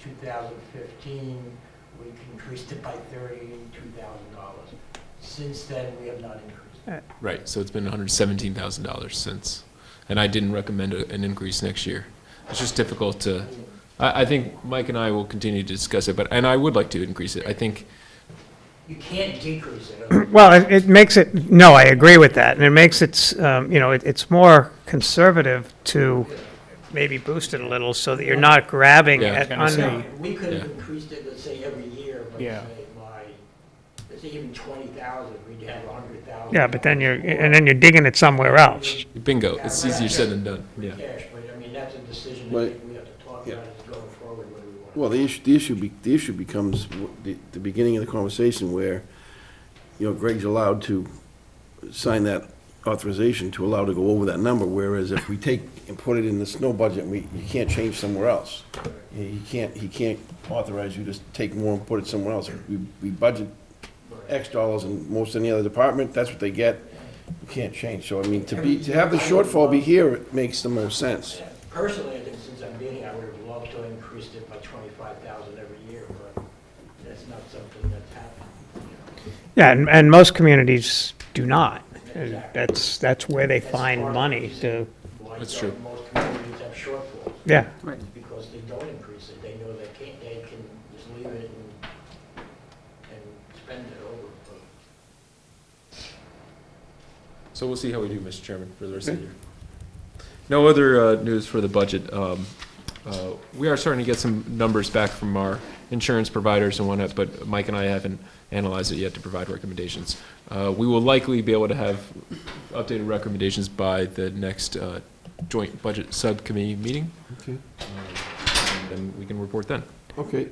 In 2015, we increased it by $32,000. Since then, we have not increased it. Right, so it's been $117,000 since, and I didn't recommend an increase next year. It's just difficult to, I think Mike and I will continue to discuss it, and I would like to increase it. I think, You can't decrease it. Well, it makes it, no, I agree with that, and it makes it, it's more conservative to maybe boost it a little so that you're not grabbing Yeah, I was at gonna say. under. We could have Yeah. increased it, let's say, every year, but Yeah. say let's say even 20,000, we'd have 100,000. Yeah, but then you're digging it somewhere else. bingo, it's easier said than done, yeah. Cash, but I mean, that's a decision But- I think we have to talk yeah. about as going forward, whether we want. Well, the issue becomes the beginning of the conversation where, Greg's allowed to sign that authorization to allow to go over that number, whereas if we take and put it in the snow budget, you can't change somewhere else. He can't authorize you to take more and put it somewhere else. We budget X dollars in most any other department, that's what they get. You can't change. So, I mean, to have the shortfall be here, it makes the most sense. Personally, I think since I'm being here, I would have loved to have increased it by 25,000 every year, but that's not something that's happened. Yeah, and most communities do not. And that's where they find money to, Why That's don't true. most communities have shortfalls? yeah. Right. Because they don't increase it, they know they can just leave it and spend it over. So we'll see how we do, Mr. Chairman, for the rest of the year. No other news for the budget. We are starting to get some numbers back from our insurance providers and whatnot, but Mike and I haven't analyzed it yet to provide recommendations. We will likely be able to have updated recommendations by the next joint budget subcommittee meeting. Okay. And then we can report then. Okay,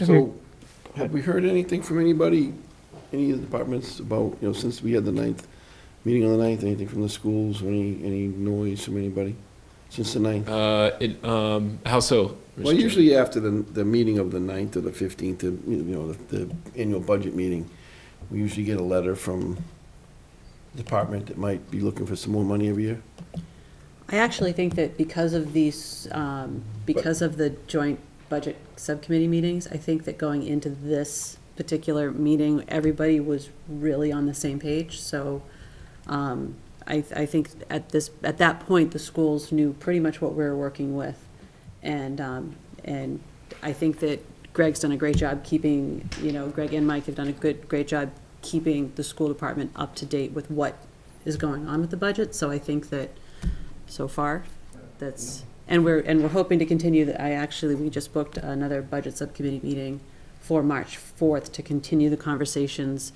so, have we heard anything from anybody, any of the departments about, since we had the meeting on the 9th, anything from the schools, or any noise from anybody since the 9th? How so? Mr. Well, Chair? usually after the meeting of the 9th or the 15th, the annual budget meeting, we usually get a letter from the department that might be looking for some more money every year. I actually think that because of these, because of the joint budget subcommittee meetings, I think that going into this particular meeting, everybody was really on the same page. So I think at that point, the schools knew pretty much what we were working with. And I think that Greg's done a great job keeping, Greg and Mike have done a great job keeping the school department up to date with what is going on with the budget. So I think that so far, and we're hoping to continue that. We just booked another budget subcommittee meeting for March 4th to continue the conversations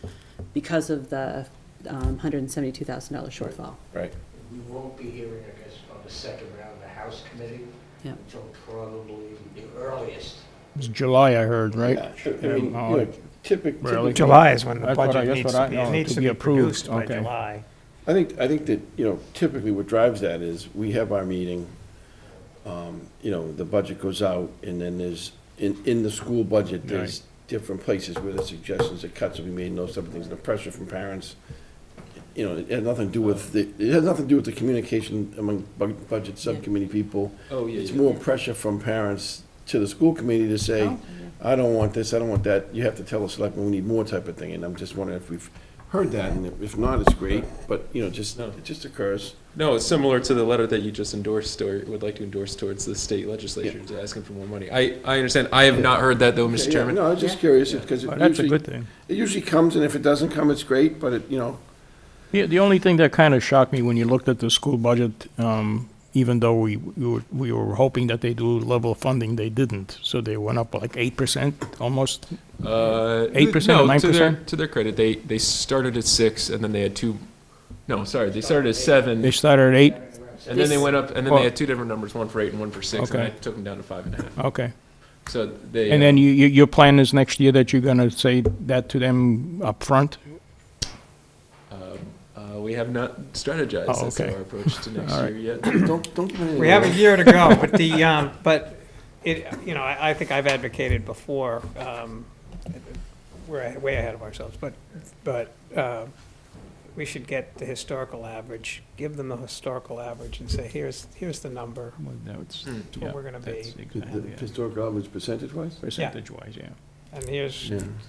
because of the $172,000 shortfall. Right. We won't be hearing, I guess, on the second round of the House Committee Yep. until probably the earliest. It's July, I heard, right? Yeah, I mean, typically. July is when the That's what budget I- needs that's what to be, I- it oh, needs to to be be approved. produced by Okay. July. I think that, typically what drives that is we have our meeting, the budget goes out, and then there's, in the school budget, there's different places where the suggestions that cuts will be made, and those type of things, the pressure from parents. It has nothing to do with the communication among budget subcommittee people. Oh, yeah. It's more pressure from parents to the school committee to say, I don't want this, I don't want that, you have to tell the selectmen we need more type of thing, and I'm just wondering if we've heard that, and if not, it's great, but, it just occurs. No, it's similar to the letter that you just endorsed or would like to endorse towards the state legislature to asking for more money. I understand. I have not heard that though, Mr. Yeah, Chairman. no, I was just curious, because Well, that's a good thing. it usually comes, and if it doesn't come, it's great, but Yeah, the only thing that kind of shocked me when you looked at the school budget, even though we were hoping that they do level funding, they didn't. So they went up like 8%, almost. 8% or No, 9%? to their credit, they started at 6 and then they had they started at 7 They started at 8? and then they went up and then Well- they had two different numbers, one for 8 and one for 6, and I Okay. took them down to 5.5. Okay. So they. And then your plan is next year that you're going to say that to them up front? We have not strategized Oh, as to okay. our approach to next All right. year yet. don't give it any. We have a year to go, but I think I've advocated before, we're way ahead of ourselves, but we should get the historical average, give them the historical average and say, here's the number, Well, that's what we're gonna be. that's The exactly it. historical average percentage-wise? Percentage-wise, yeah. and Yeah.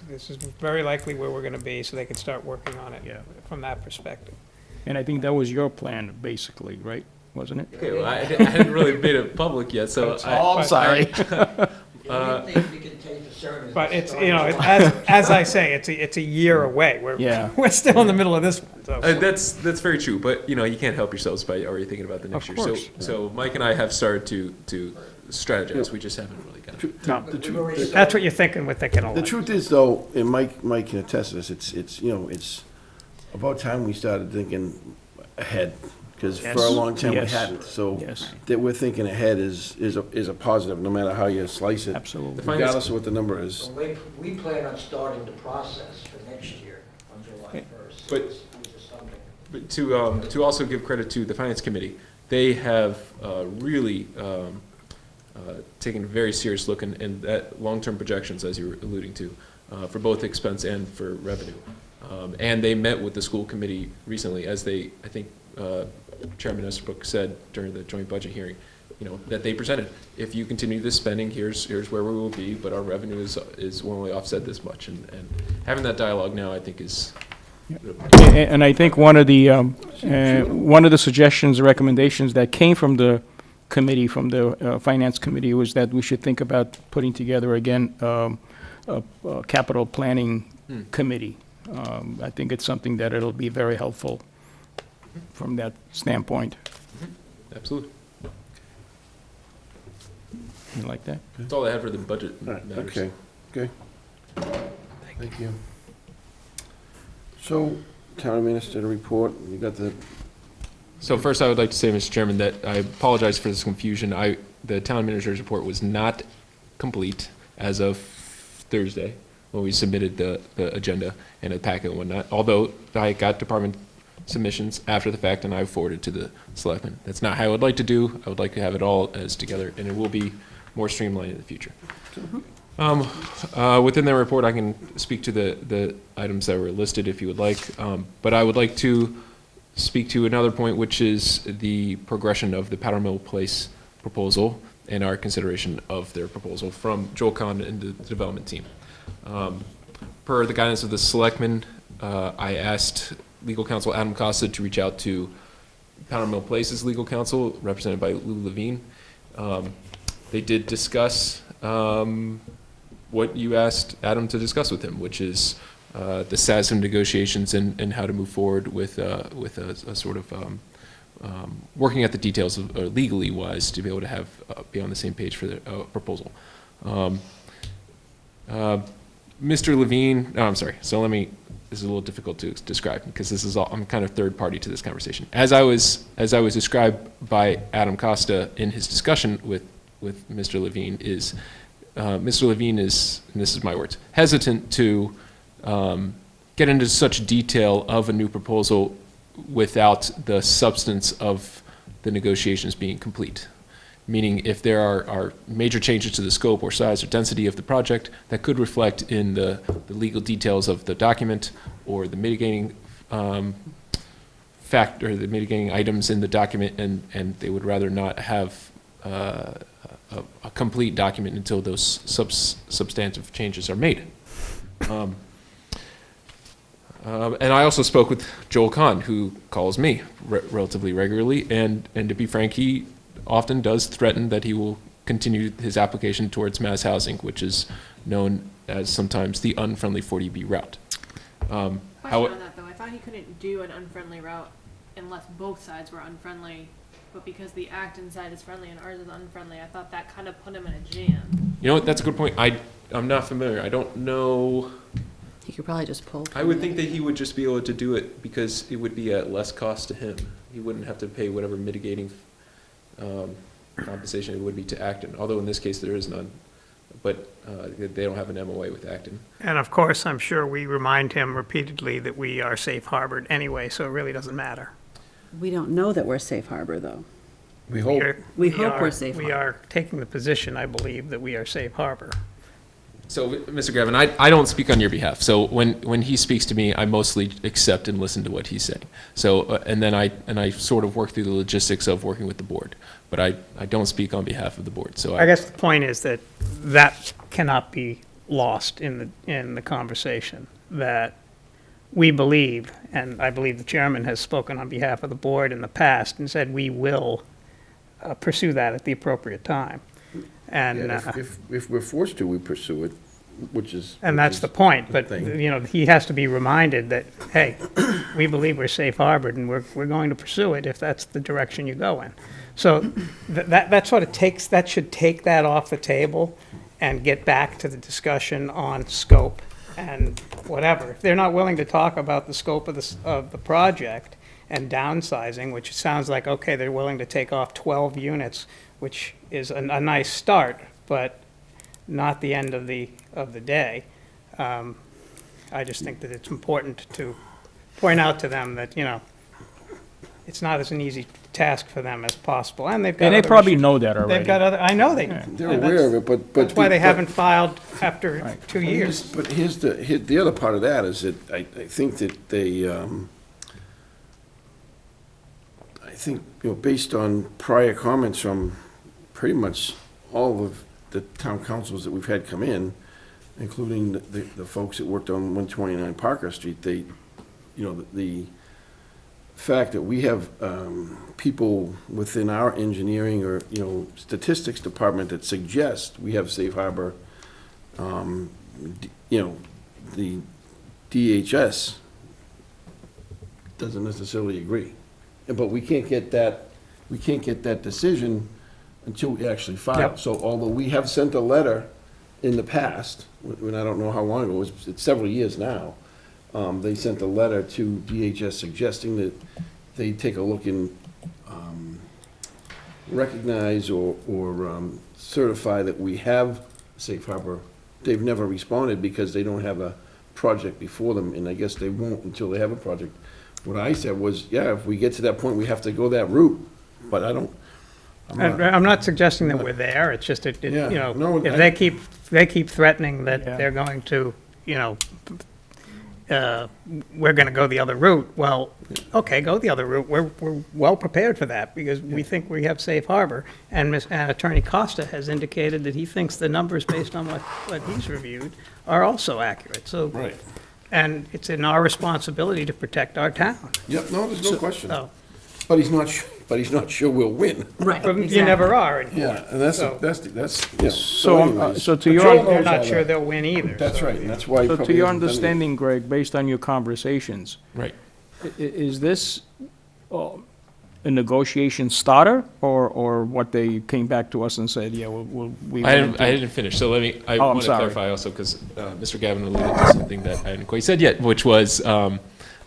this is very likely where we're gonna be, so they can start working on it Yeah. from that perspective. And I think that was your plan, basically, right? Wasn't it? Okay, well, I hadn't really made it public yet, so I'm sorry. The only thing we can take for certain is. But the it's, starting as I say, it's a year away. Yeah. We're still in the middle of this one, so. that's very true, but you can't help yourselves by already thinking about the next Of year. course. So Mike and I have started to strategize. We just haven't really got it. The truth- That's what you're thinking, we're thinking a lot. The truth is, though, and Mike can attest to this, it's about time we started thinking ahead, because for a Yes. long time we Yes. hadn't. So Yes. that we're thinking ahead is a positive, no matter how you slice it, Absolutely. regardless of what the number is. So we plan on starting the process for next year on July 1st. But- It's just something. But to also give credit to the Finance Committee, they have really taken a very serious look in that long-term projections, as you were alluding to, for both expense and for revenue. And they met with the school committee recently, as I think Chairman Estabrook said during the joint budget hearing, that they presented. If you continue this spending, here's where we will be, but our revenue will only offset this much. And having that dialogue now, I think, is. And I think one of the suggestions, recommendations that came from the committee, from the Finance Committee, was that we should think about putting together again a capital planning committee. I think it's something that it'll be very helpful from that standpoint. Absolutely. You like that? That's all I have for the budget All right, matters. okay. Thank you. So, Town Administrator report, you got the So first, I would like to say, Mr. Chairman, that I apologize for this confusion. The town administrator's report was not complete as of Thursday, when we submitted the agenda and the packet and whatnot, although I got department submissions after the fact, and I forwarded to the selectmen. That's not how I would like to do. I would like to have it all as together, and it will be more streamlined in the future. Within the report, I can speak to the items that were listed if you would like, but I would like to speak to another point, which is the progression of the Powder Mill Place proposal and our consideration of their proposal from Joel Kahn and the development team. Per the guidance of the selectmen, I asked legal counsel Adam Costa to reach out to Powder Mill Place's legal counsel, represented by Lou Levine. They did discuss what you asked Adam to discuss with him, which is the status of negotiations and how to move forward with a sort of working at the details of, legally wise, to be able to have be on the same page for the proposal. Mr. Levine, I'm sorry. So this is a little difficult to describe because this is all, I'm kind of third party to this conversation. As I was described by Adam Costa in his discussion with Mr. Levine is, Mr. Levine is, and this is my words, hesitant to get into such detail of a new proposal without the substance of the negotiations being complete. Meaning if there are major changes to the scope or size or density of the project that could reflect in the legal details of the document or the mitigating fact or the mitigating items in the document, and they would rather not have a complete document until those substantive changes are made. And I also spoke with Joel Kahn, who calls me relatively regularly, and to be frank, he often does threaten that he will continue his application towards mass housing, which is known as sometimes the unfriendly 40B route. Question on that though, I thought he couldn't do an unfriendly route unless both sides were unfriendly, but because the Acton side is friendly and ours is unfriendly, I thought that kind of put him in a jam. You know what, that's a good point. I'm not familiar. I don't know. He could probably just pull. I would think that he would just be able to do it because it would be at less cost to him. He wouldn't have to pay whatever mitigating compensation it would be to Acton, although in this case there is none. But they don't have an MOA with Acton. And of course, I'm sure we remind him repeatedly that we are safe harbored anyway, so it really doesn't matter. We don't know that we're safe harbor, though. We hope. We hope we're safe We harbor. are taking the position, I believe, that we are safe harbor. So, Mr. Grevin, I don't speak on your behalf. So when he speaks to me, I mostly accept and listen to what he's saying. So, and then I sort of work through the logistics of working with the board. But I don't speak on behalf of the board. So I guess the point is that that cannot be lost in the conversation, that we believe, and I believe the chairman has spoken on behalf of the board in the past and said we will pursue that at the appropriate time. And Yeah, if we're forced to, we pursue it, which is. and that's the point, but, thing. you know, he has to be reminded that, hey, we believe we're safe harbored, and we're going to pursue it if that's the direction you go in. So that sort of that should take that off the table and get back to the discussion on scope and whatever. If they're not willing to talk about the scope of the project and downsizing, which sounds like, okay, they're willing to take off 12 units, which is a nice start, but not the end of the day. I just think that it's important to point out to them that, you know, it's not as an easy task for them as possible, and they've got. And they other probably issues. know that already. They've got other. I know they. Yeah. They're aware of it, but. That's why they but- haven't filed after Right. 2 years. But here's the other part of that is that I think that they, I think, you know, based on prior comments from pretty much all of the town councils that we've had come in, including the folks that worked on 129 Parker Street, they, you know, the fact that we have people within our engineering or, you know, statistics department that suggest we have safe harbor, you know, the DHS doesn't necessarily agree. But we can't get that decision until we actually file. Yep. So although we have sent a letter in the past, when I don't know how long ago, it's several years now, they sent a letter to DHS suggesting that they take a look recognize or certify that we have safe harbor. They've never responded because they don't have a project before them, and I guess they won't until they have a project. What I said was, yeah, if we get to that point, we have to go that route, but I'm not- I'm not suggesting that we're there, it's just, Yeah, you know, no, if I- they keep threatening that Yeah. they're going to, you know, we're gonna go the other route, well, okay, go the other route, we're well prepared for that, because we think we have safe harbor, and Attorney Costa has indicated that he thinks the numbers based on what he's reviewed are also accurate, so. Right. And it's in our responsibility to protect our town, Yep, no, there's no question. so, But he's not sure we'll win. Right, but you never are in court. Yeah, and that's, So- yeah. So, anyways. so to But your, Joel They're knows all not sure that. they'll win either. That's so- right, and that's why. he so to probably your hasn't done it. understanding, Greg, based on your conversations, Right. is this a negotiation starter, or what they came back to us and said, yeah, we. I didn't finish, so let me, I Oh, I'm want to sorry. clarify also, because Mr. Gavin alluded to something that I hadn't quite said yet, which was,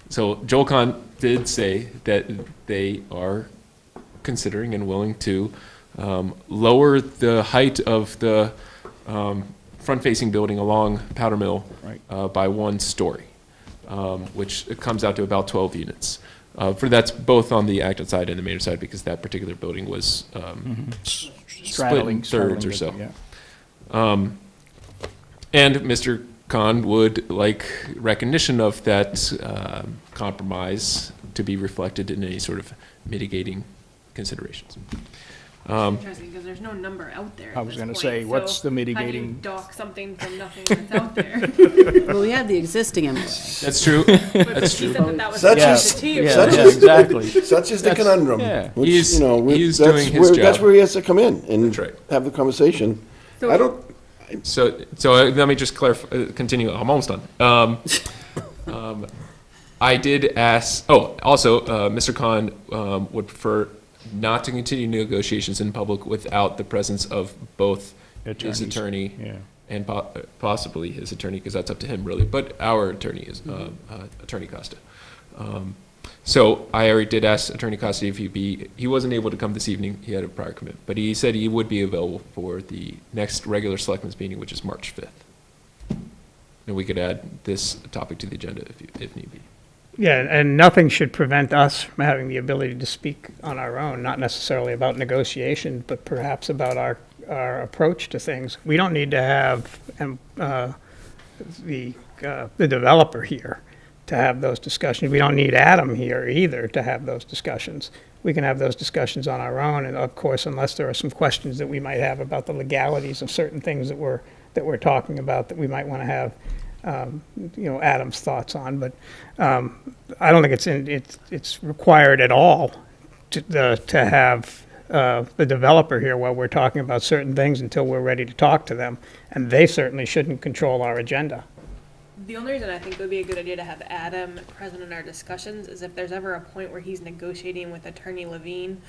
so Joel Kahn did say that they are considering and willing to lower the height of the front-facing building along Powder Mill Right. by 1 story, which comes out to about 12 units. That's both on the Acton side and the Maynard side, because that particular building was split in thirds or so. Yeah. And Mr. Khan would like recognition of that compromise to be reflected in any sort of mitigating considerations. Interesting, because there's no number out there I at was this gonna point, say, what's so the How do you mitigating- dock something from nothing that's out there? well, we have the existing MOA. That's true. But That's he true. said that that was Such the is- table. Yeah, Such yeah, is- exactly. Such is the conundrum. yeah. which, He's- you know, he's that's doing his where- That's job. where he has to come in and That's right. have the conversation. So- I don't, So let me just clarify, continue, I'm almost done. I did ask, also, Mr. Khan would prefer not to continue negotiations in public without the presence of both his Attorneys. attorney Yeah. and possibly his attorney, because that's up to him really, but our attorney is Attorney Costa. So I already did ask Attorney Costa if he wasn't able to come this evening, he had a prior commitment, but he said he would be available for the next regular Selectmen's meeting, which is March 5th. And we could add this topic to the agenda if need be. Yeah, and nothing should prevent us from having the ability to speak on our own, not necessarily about negotiation, but perhaps about our approach to things. We don't need to have the developer here to have those discussions. We don't need Adam here either to have those discussions. We can have those discussions on our own, and of course, unless there are some questions that we might have about the legalities of certain things that we're talking about, that we might want to have Adam's thoughts on, but I don't think it's required at all to have the developer here while we're talking about certain things until we're ready to talk to them, and they certainly shouldn't control our agenda. The only reason I think it would be a good idea to have Adam present in our discussions is if there's ever a point where he's negotiating with Attorney Levine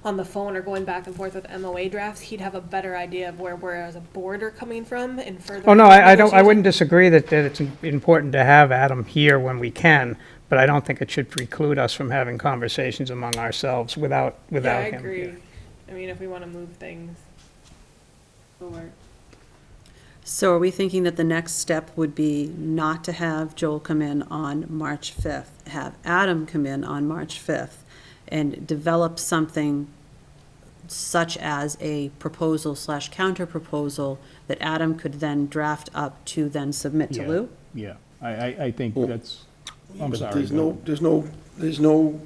on the phone or going back and forth with MOA drafts, he'd have a better idea of where we're as a board are coming from and further. Oh, no, I wouldn't disagree that it's important to have Adam here when we can, but I don't think it should preclude us from having conversations among ourselves without him Yeah, I here. agree. I mean, if we want to move things forward. So are we thinking that the next step would be not to have Joel come in on March 5th, have Adam come in on March 5th, and develop something such as a proposal / counter-proposal that Adam could then draft up to then submit to Yeah. Lou? Yeah, I think Well, that's, I'm but sorry. there's go no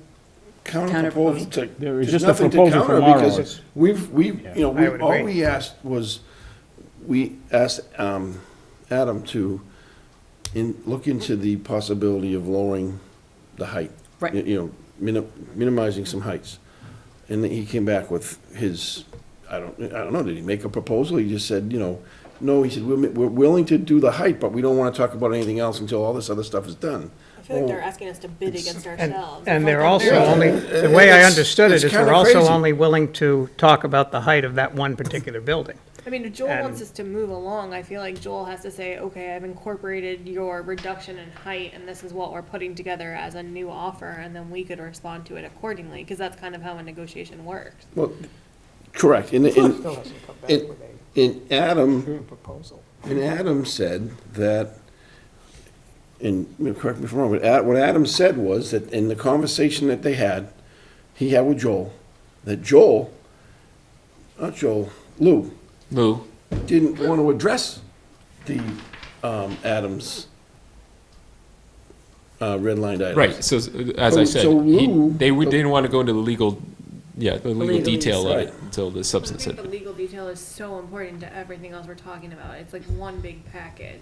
counter proposal Counterproposal. to. There is there's just a nothing to proposal counter from our because office. you know, I would all agree. we asked was, we asked Adam to look into the possibility of lowering the height. Right. You know, minimizing some heights. And then he came back with his, I don't know, did he make a proposal? He just said, no, he said, we're willing to do the height, but we don't want to talk about anything else until all this other stuff is done. I feel like they're asking us to bid against ourselves. And It's they're like also very- only, the way I It's- understood it it's is kinda we're also crazy. only willing to talk about the height of that one particular building. I mean, if Joel And- wants us to move along, I feel like Joel has to say, okay, I've incorporated your reduction in height, and this is what we're putting together as a new offer, and then we could respond to it accordingly, because that's kind of how a negotiation works. Well, correct. And Still hasn't come back with Adam, proposal. and Adam said that, and correct me if I'm wrong, but what Adam said was that in the conversation that they had, he had with Joel, that Lou, Lou, didn't want to address the Adams redlined items. right, so as I said, So Lou- they didn't want to go into the legal, the legal legalese, detail of right. it until the I substance think hit. the legal detail is so important to everything else we're talking about. It's like one big package.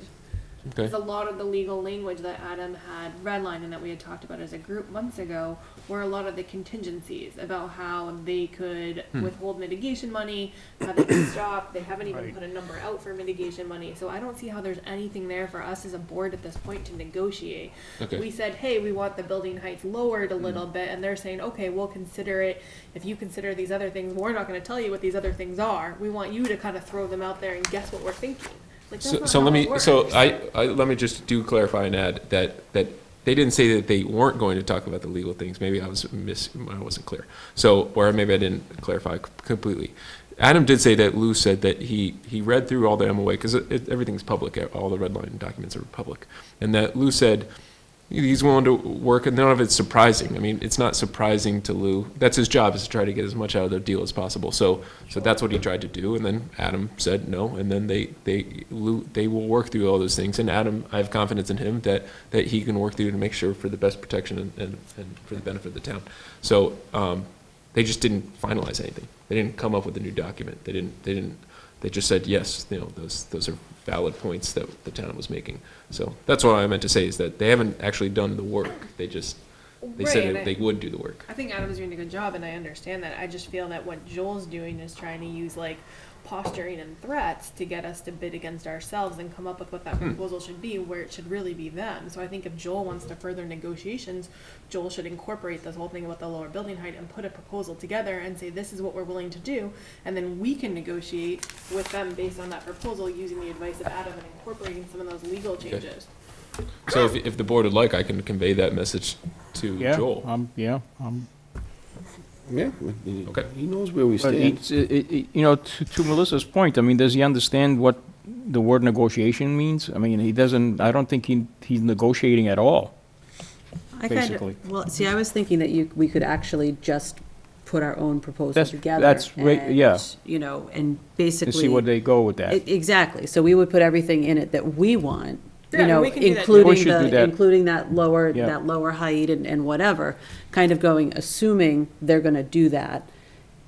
Okay. Because a lot of the legal language that Adam had redlined and that we had talked about as a group months ago were a lot of the contingencies about how they could withhold mitigation money, how they could stop. They haven't even put a number out for mitigation money. So I don't see how there's anything there for us as a board at this point to negotiate. Okay. We said, hey, we want the building heights lowered a little bit, and they're saying, okay, we'll consider it. If you consider these other things, we're not going to tell you what these other things are. We want you to kind of throw them out there and guess what we're thinking. Like, that's not So how let it me, works. let me just clarify and add that they didn't say that they weren't going to talk about the legal things. Maybe I wasn't clear. So, or maybe I didn't clarify completely. Adam did say that Lou said that he read through all the MOA, because everything's public, all the red line documents are public, and that Lou said he's willing to work, and none of it's surprising. I mean, it's not surprising to Lou. That's his job, is to try to get as much out of their deal as possible. So that's what he tried to do, and then Adam said no, and then they will work through all those things. And Adam, I have confidence in him that he can work through to make sure for the best protection and for the benefit of the town. So they just didn't finalize anything. They didn't come up with a new document. They just said yes. Those are valid points that the town was making. So that's what I meant to say, is that they haven't actually done the work. They said Right, that they would do the work. I think Adam's doing a good job, and I understand that. I just feel that what Joel's doing is trying to use like posturing and threats to get us to bid against ourselves and come up with what that proposal should be, where it should really be them. So I think if Joel wants to further negotiations, Joel should incorporate this whole thing about the lower building height and put a proposal together and say, this is what we're willing to do, and then we can negotiate with them based on that proposal, using the advice of Adam and incorporating some of those legal changes. So if the board would like, I can convey that message to Yeah, Joel. Yeah, Okay. he knows where we But stand. to Melissa's point, I mean, does he understand what the word negotiation means? I mean, he doesn't, I don't think he's negotiating at all. Basically. Well, see, I was thinking that we could actually just put our own proposal That's- together. that's right, and, yeah. And basically. To see where they go with that. Exactly, so we would put everything in it that we want, Yeah, we can do that too. We including should do that. including that lower, Yeah. that lower height and whatever, kind of going, assuming they're gonna do that,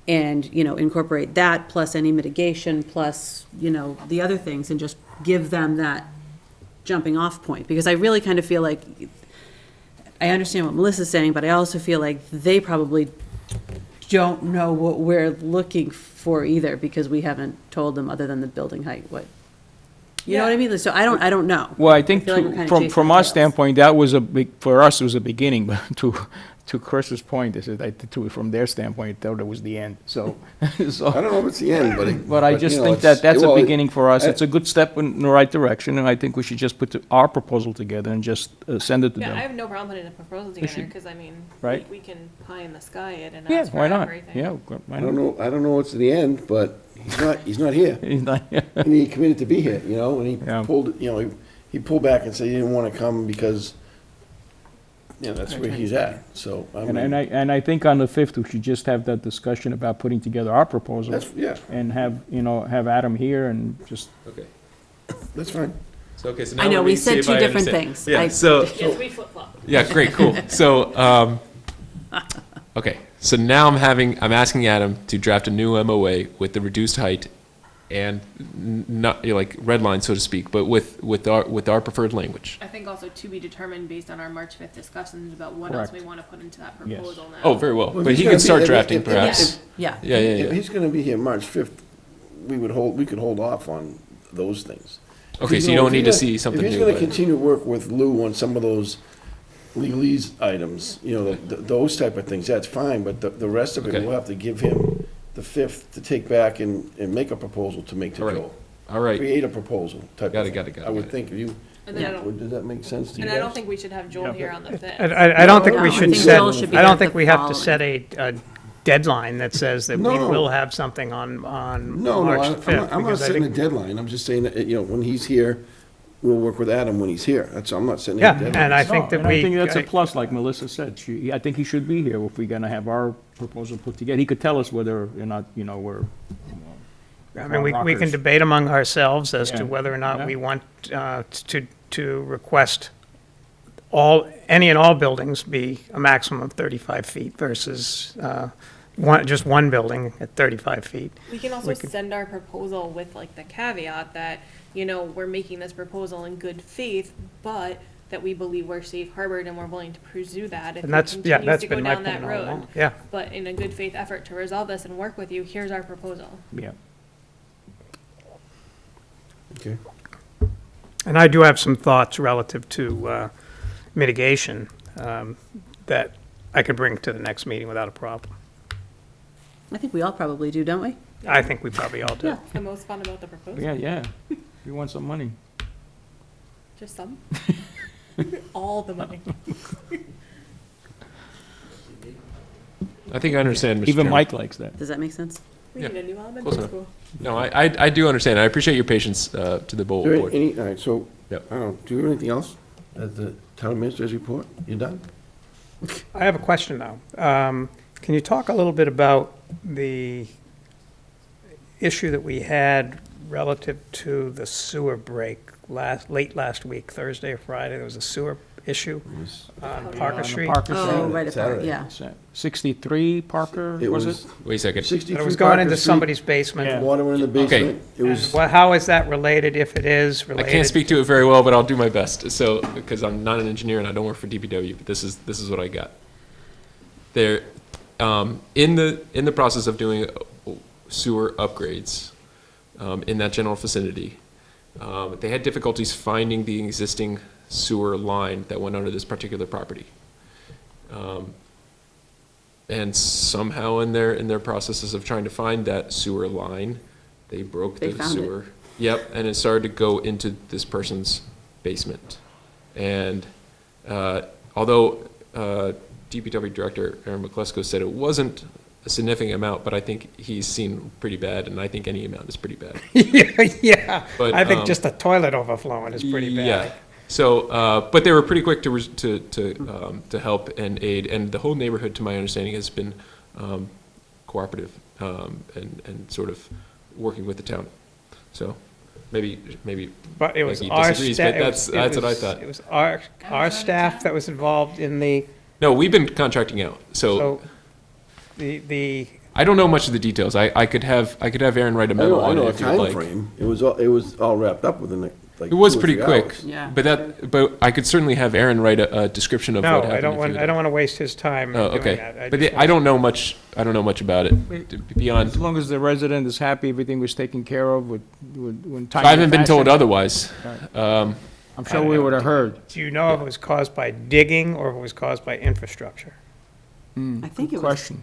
and, incorporate that, plus any mitigation, plus, the other things, and just give them that jumping off point, because I really kind of feel like, I understand what Melissa's saying, but I also feel like they probably don't know what we're looking for either, because we haven't told them, other than the building height, what, you know what I mean? So I don't know. Well, I think feel like we're kinda from chasing our tails. standpoint, that was for us, it was a beginning, but to Chris's point, from their standpoint, they thought it was the end, so. I don't know if it's the end, But I just think that's a beginning for us. It's a good step in the right direction, and I think we should just put our proposal together and just send it to Yeah, I them. have no problem putting a proposal together, should- because I mean, right? we can pie in the sky it and Yeah, ask for why not? everything. Yeah, why I not? don't know what's the end, but he's not here. He's not- And he committed to be here, and he Yeah. pulled, he pulled back and said he didn't want to come because, that's where he's at, so. I mean, And I think on the 5th, we should just have that discussion about putting together our proposal. Yeah, And have Adam here and just, Okay. that's fine. So, okay, so now I know, let we me see said if two I different understand. things. Yeah, I- so, Yes, we flip-flop. yeah, great, cool. So, okay, so now I'm asking Adam to draft a new MOA with the reduced height and not, like, red line, so to speak, but with our preferred language. I think also to be determined based on our March 5th discussions about what else we Correct. want to put into that Yes. proposal now. Oh, very well. Well, if But he's he gonna can be- start if- drafting, if- perhaps. Yeah. Yeah, yeah, If yeah. he's gonna be here March 5th, we could hold off on those things. Okay, so you know, don't if need he's to gonna- see something If he's new. gonna but- continue to work with Lou on some of those legalese items, those type of things, that's fine, but the rest of it, Okay. we'll have to give him the 5th to take back and make a proposal to make to All right. Joel. All right. Create a proposal type Got of it, thing. got it. I would think if you, And then I don't, does that make sense to you and guys? I don't think we should have Joel here on the 5th. I don't think No, we I should think set, Joel should be I there don't think the we have to following. set a deadline that says that we No. will have something on No, March I'm the 5th. not because I setting a think- deadline. I'm just saying that, when he's here, we'll work with Adam when he's here. I'm not setting Yeah, any deadline. and I think that No, and I think we, that's a plus, like Melissa said. I think he should be here if we're gonna have our proposal put together. He could tell us whether or not, we're, I mean, we can rockers. debate among ourselves as Yeah. to whether or not Yeah. we want to request any and all buildings be a maximum of 35 feet versus just one building at 35 feet. We can also We could- send our proposal with like the caveat that, we're making this proposal in good faith, but that we believe we're safe harbored and we're willing to pursue that if And it that's, yeah, continues that's to go been my down that point all road. along. Yeah. But in a good faith effort to resolve this and work with you, here's our proposal. yeah. Okay. And I do have some thoughts relative to mitigation that I could bring to the next meeting without a problem. I think we all probably do, don't we? I think we probably all do. Yeah. The most fun about the proposal, Yeah. You want some money? just some. All the money. I think I understand, Mr. Even Chairman. Mike likes that. Does that make sense? We Yeah, need a new close elementary enough. school. No, I do understand. I appreciate your patience to the Is there board. any, all right, so, Yep. I don't know, do you have anything else at the town administrator's report? You done? I have a question now. Can you talk a little bit about the issue that we had relative to the sewer break late last week, Thursday or Friday? There was a sewer issue on Parker On the Street. Parker Oh, Street. right apart, Saturday. yeah. 63 Parker, was it? Wait a second. 63 It was going Parker into Street, somebody's basement. Yeah. Water in the basement. It was, Well, how is that related, if it is I related? can't speak to it very well, but I'll do my best. So, because I'm not an engineer and I don't work for DPW, but this is what I got. They're in the process of doing sewer upgrades in that general vicinity. They had difficulties finding the existing sewer line that went under this particular property. And somehow in their processes of trying to find that sewer line, they broke They the found it. sewer. Yep, and it started to go into this person's basement. And although DPW Director Aaron McCluskey said it wasn't a significant amount, but I think he's seen pretty bad, and I think any amount is pretty bad. Yeah, But, I think just a toilet overflowing is pretty bad. Yeah. So, but they were pretty quick to help and aid, and the whole neighborhood, to my understanding, has been cooperative and sort of working with the town. So, maybe. But it was Maggie our disagrees, staff. but that's what I thought. It was our staff that was involved in the, No, we've been contracting out. So the, I don't know much of the details. I could have Aaron write a I memo know on it a if you'd like. timeframe. It was all wrapped up within like It was 2 or pretty 3 quick. hours. Yeah. But I could certainly have Aaron write a description of no, what happened. I don't if want, you'd I don't like. want to waste his time Oh, doing okay. that. But just I don't know much about it As beyond. long as the resident is happy, everything was taken care of when time. I haven't been told otherwise. I'm sure we would have heard. Do you know if it was caused by digging or if it was caused by infrastructure? I think Good it was. question.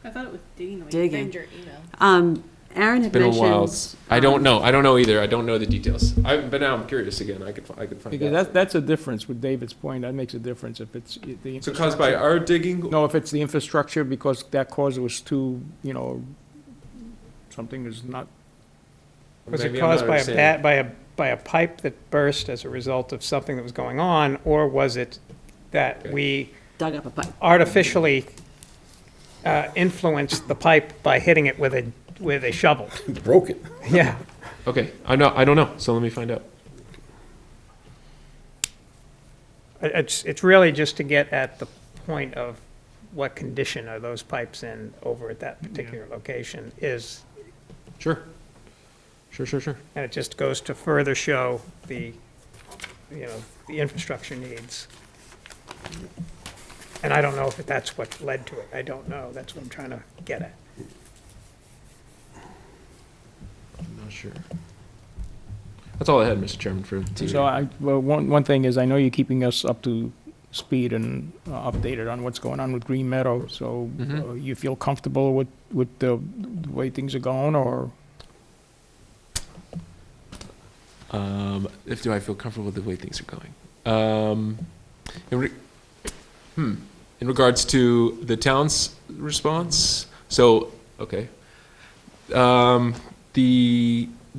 I thought it was digging the way you Digging. framed your email. Aaron had Been a while. mentioned. I don't know. I don't know either. I don't know the details. But now I'm curious again. I could find Because out. that's a difference with David's point. That makes a difference if it's the. So caused by our digging? No, if it's the infrastructure, because that cause was too, something is not, Was Maybe it I'm not caused by understanding. by a pipe that burst as a result of something that was going on, or was it that Okay. we Dug up a pipe. artificially influenced the pipe by hitting it with a shovel? Broke it. Yeah. Okay. I don't know. So let me find out. It's really just to get at the point of what condition are those pipes in over at that particular location is, Sure. and it just goes to further show the infrastructure needs. And I don't know if that's what led to it. I don't know. That's what I'm trying to get at. I'm not sure. That's all I had, Mr. Chairman, for TV. so well, one thing is, I know you're keeping us up to speed and updated on what's going on with Green Meadow. So you feel comfortable with the way things are going, or? If do I feel comfortable with the way things are going? In regards to the town's response, so, okay. The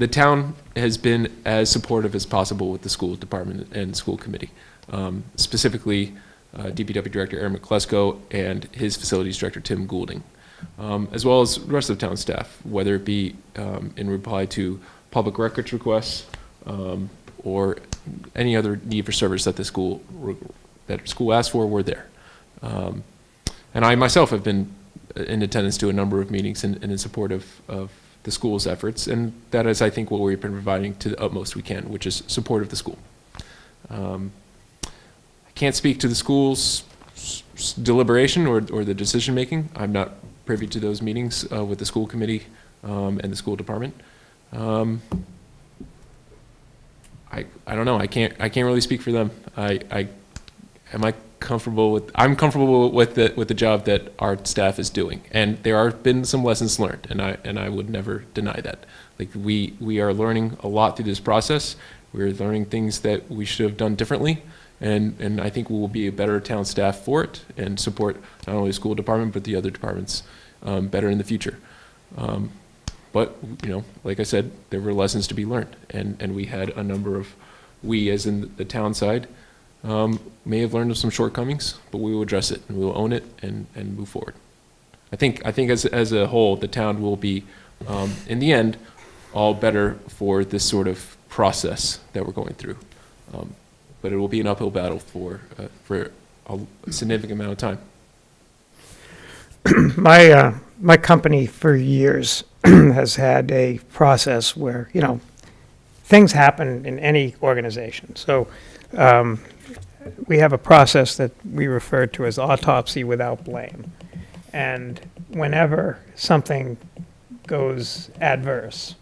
town has been as supportive as possible with the school department and school committee. Specifically, DPW Director Aaron McClesko and his facilities director Tim Goulding, as well as the rest of the town staff, whether it be in reply to public records requests or any other need for service that the school asked for, were there. And I myself have been in attendance to a number of meetings and in support of the school's efforts, and that is, I think, what we've been providing to the utmost we can, which is support of the school. I can't speak to the school's deliberation or the decision-making. I'm not privy to those meetings with the school committee and the school department. I don't know. I can't really speak for them. I'm comfortable with the job that our staff is doing, and there have been some lessons learned, and I would never deny that. Like we are learning a lot through this process. We're learning things that we should have done differently, and I think we will be a better town staff for it and support not only the school department but the other departments better in the future. But like I said, there were lessons to be learned, and we had a number of, we as in the town side, may have learned of some shortcomings, but we will address it and we will own it and move forward. I think as a whole, the town will be, in the end, all better for this sort of process that we're going through. But it will be an uphill battle for a significant amount of time. My company for years has had a process where, things happen in any organization. So we have a process that we refer to as autopsy without blame. And whenever something goes adverse,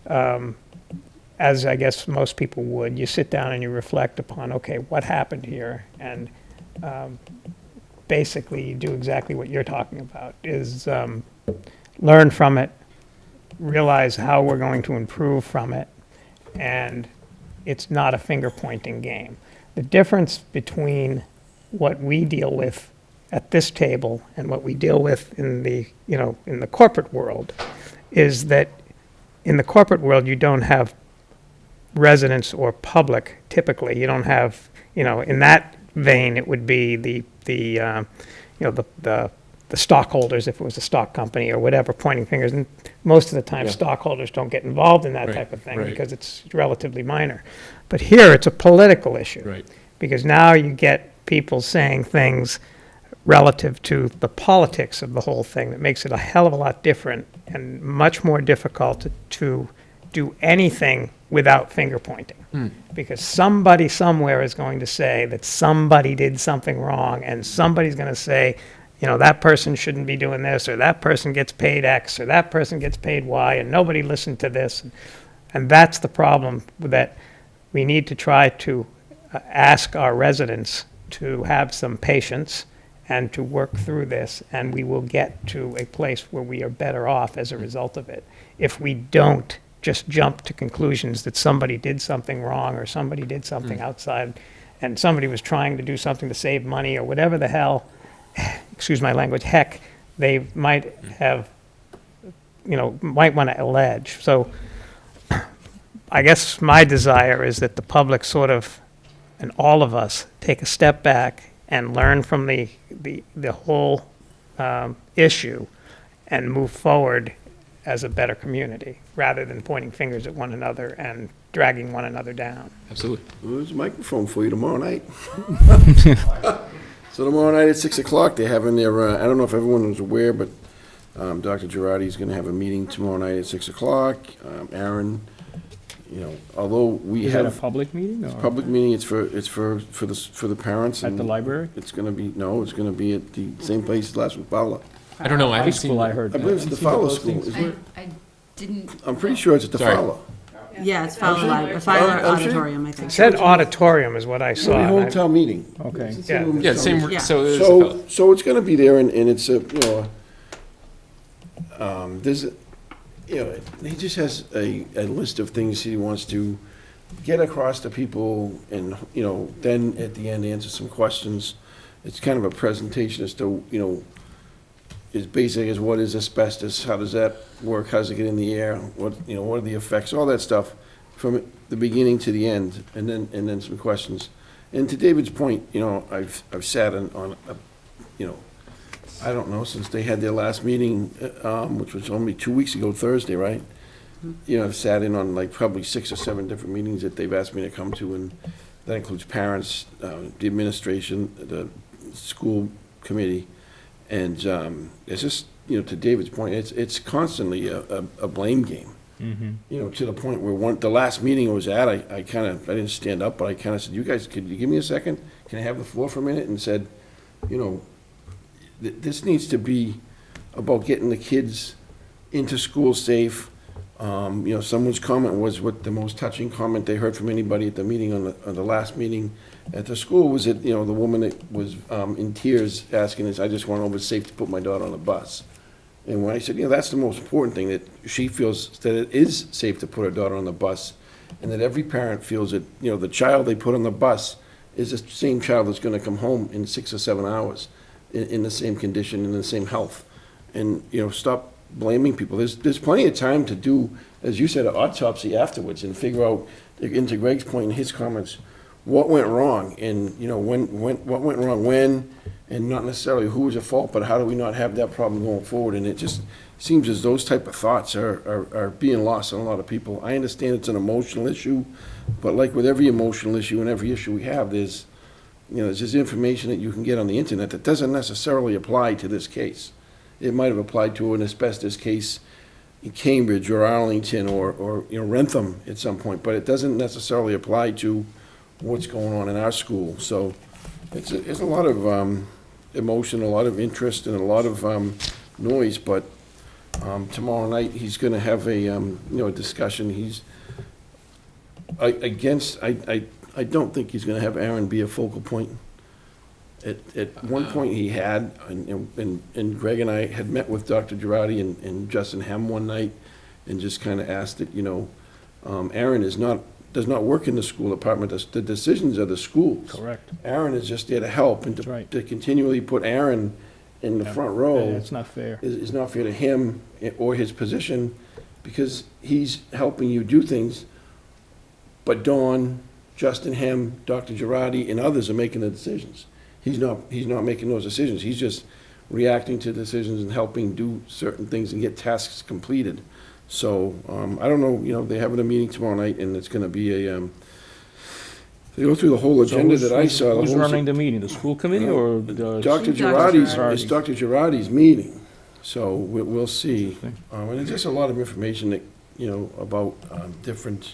as I guess most people would, you sit down and you reflect upon, okay, what happened here? And basically you do exactly what you're talking about, is learn from it, realize how we're going to improve from it, and it's not a finger-pointing game. The difference between what we deal with at this table and what we deal with in the, in the corporate world is that in the corporate world, you don't have residents or public, typically. You don't have, in that vein, it would be the stockholders, if it was a stock company or whatever, pointing fingers. And most of the time, stockholders don't get involved in that type of thing because it's relatively minor. But here, it's a political issue. Because now you get people saying things relative to the politics of the whole thing that makes it a hell of a lot different and much more difficult to do anything without finger pointing. Because somebody somewhere is going to say that somebody did something wrong, and somebody's going to say, that person shouldn't be doing this, or that person gets paid X, or that person gets paid Y, and nobody listened to this. And that's the problem, that we need to try to ask our residents to have some patience and to work through this, and we will get to a place where we are better off as a result of it. If we don't just jump to conclusions that somebody did something wrong or somebody did something outside and somebody was trying to do something to save money or whatever the hell, excuse my language, heck, they might have, might want to allege. So I guess my desire is that the public sort of, and all of us, take a step back and learn from the whole issue and move forward as a better community, rather than pointing fingers at one another and dragging one another down. Absolutely. Well, there's a microphone for you tomorrow night. So tomorrow night at 6 o'clock, they're having their, I don't know if everyone was aware, but Dr. Girardi is going to have a meeting tomorrow night at 6 o'clock. Aaron, although we Is have. that a public meeting? Or? Public meeting, it's for the parents. At the library? It's going to be, no, it's going to be at the same place as last week, Fowler. I don't know. I High haven't seen. school, I heard. I believe it's at the Fowler School. I didn't. I'm pretty sure it's at the Sorry. Fowler. Yeah, it's Fowler I'm sure- Auditorium, I think. It said auditorium is what I saw. We and hold I- town meeting. Okay. Yeah. Yeah, same, Yeah. so there's a So it's gonna be there, and it's a, there's, he just has a list of things he wants to get across to people, and, then at the end, answer some questions. It's kind of a presentation as to, as basic as what is asbestos, how does that work, how does it get in the air, what are the effects, all that stuff, from the beginning to the end, and then some questions. And to David's point, I've sat on I don't know, since they had their last meeting, which was only 2 weeks ago, Thursday, right? I've sat in on like probably 6 or 7 different meetings that they've asked me to come to, and that includes parents, the administration, the school committee, and it's just, to David's point, it's constantly a blame game. To the point where the last meeting I was at, I didn't stand up, but I kind of said, you guys, could you give me a second? Can I have the floor for a minute? And said, this needs to be about getting the kids into school safe. Someone's comment was what the most touching comment they heard from anybody at the meeting on the last meeting at the school was that, the woman that was in tears asking us, I just want to know if it's safe to put my daughter on the bus. And when I said, that's the most important thing, that she feels that it is safe to put her daughter on the bus, and that every parent feels that, the child they put on the bus is the same child that's going to come home in 6 or 7 hours in the same condition, in the same health. And, stop blaming people. There's plenty of time to do, as you said, an autopsy afterwards and figure out, into Greg's point in his comments, what went wrong, and, what went wrong when, and not necessarily who was at fault, but how do we not have that problem going forward? And it just seems as those type of thoughts are being lost on a lot of people. I understand it's an emotional issue, but like with every emotional issue and every issue we have, there's just information that you can get on the internet that doesn't necessarily apply to this case. It might have applied to an asbestos case in Cambridge or Arlington or Rentham at some point, but it doesn't necessarily apply to what's going on in our school. So it's a lot of emotion, a lot of interest, and a lot of noise, but tomorrow night he's going to have a discussion. I don't think he's going to have Aaron be a focal point. At one point he had, and Greg and I had met with Dr. Girardi and Justin Hem one night and just kind of asked that, Aaron does not work in the school department. The decisions are the schools. Correct. Aaron is just there to help, and That's right. to continually put Aaron in the front row. It's not fair. Is not fair to him or his position, because he's helping you do things, but Dawn, Justin Hem, Dr. Girardi, and others are making the decisions. He's not making those decisions. He's just reacting to decisions and helping do certain things and get tasks completed. So, I don't know, they're having a meeting tomorrow night, and it's gonna be they go through the whole agenda that I saw. Who's running the meeting, the school committee or the? Dr. Girardi's, it's Dr. Girardi's meeting, so we'll see. And there's just a lot of information that, about different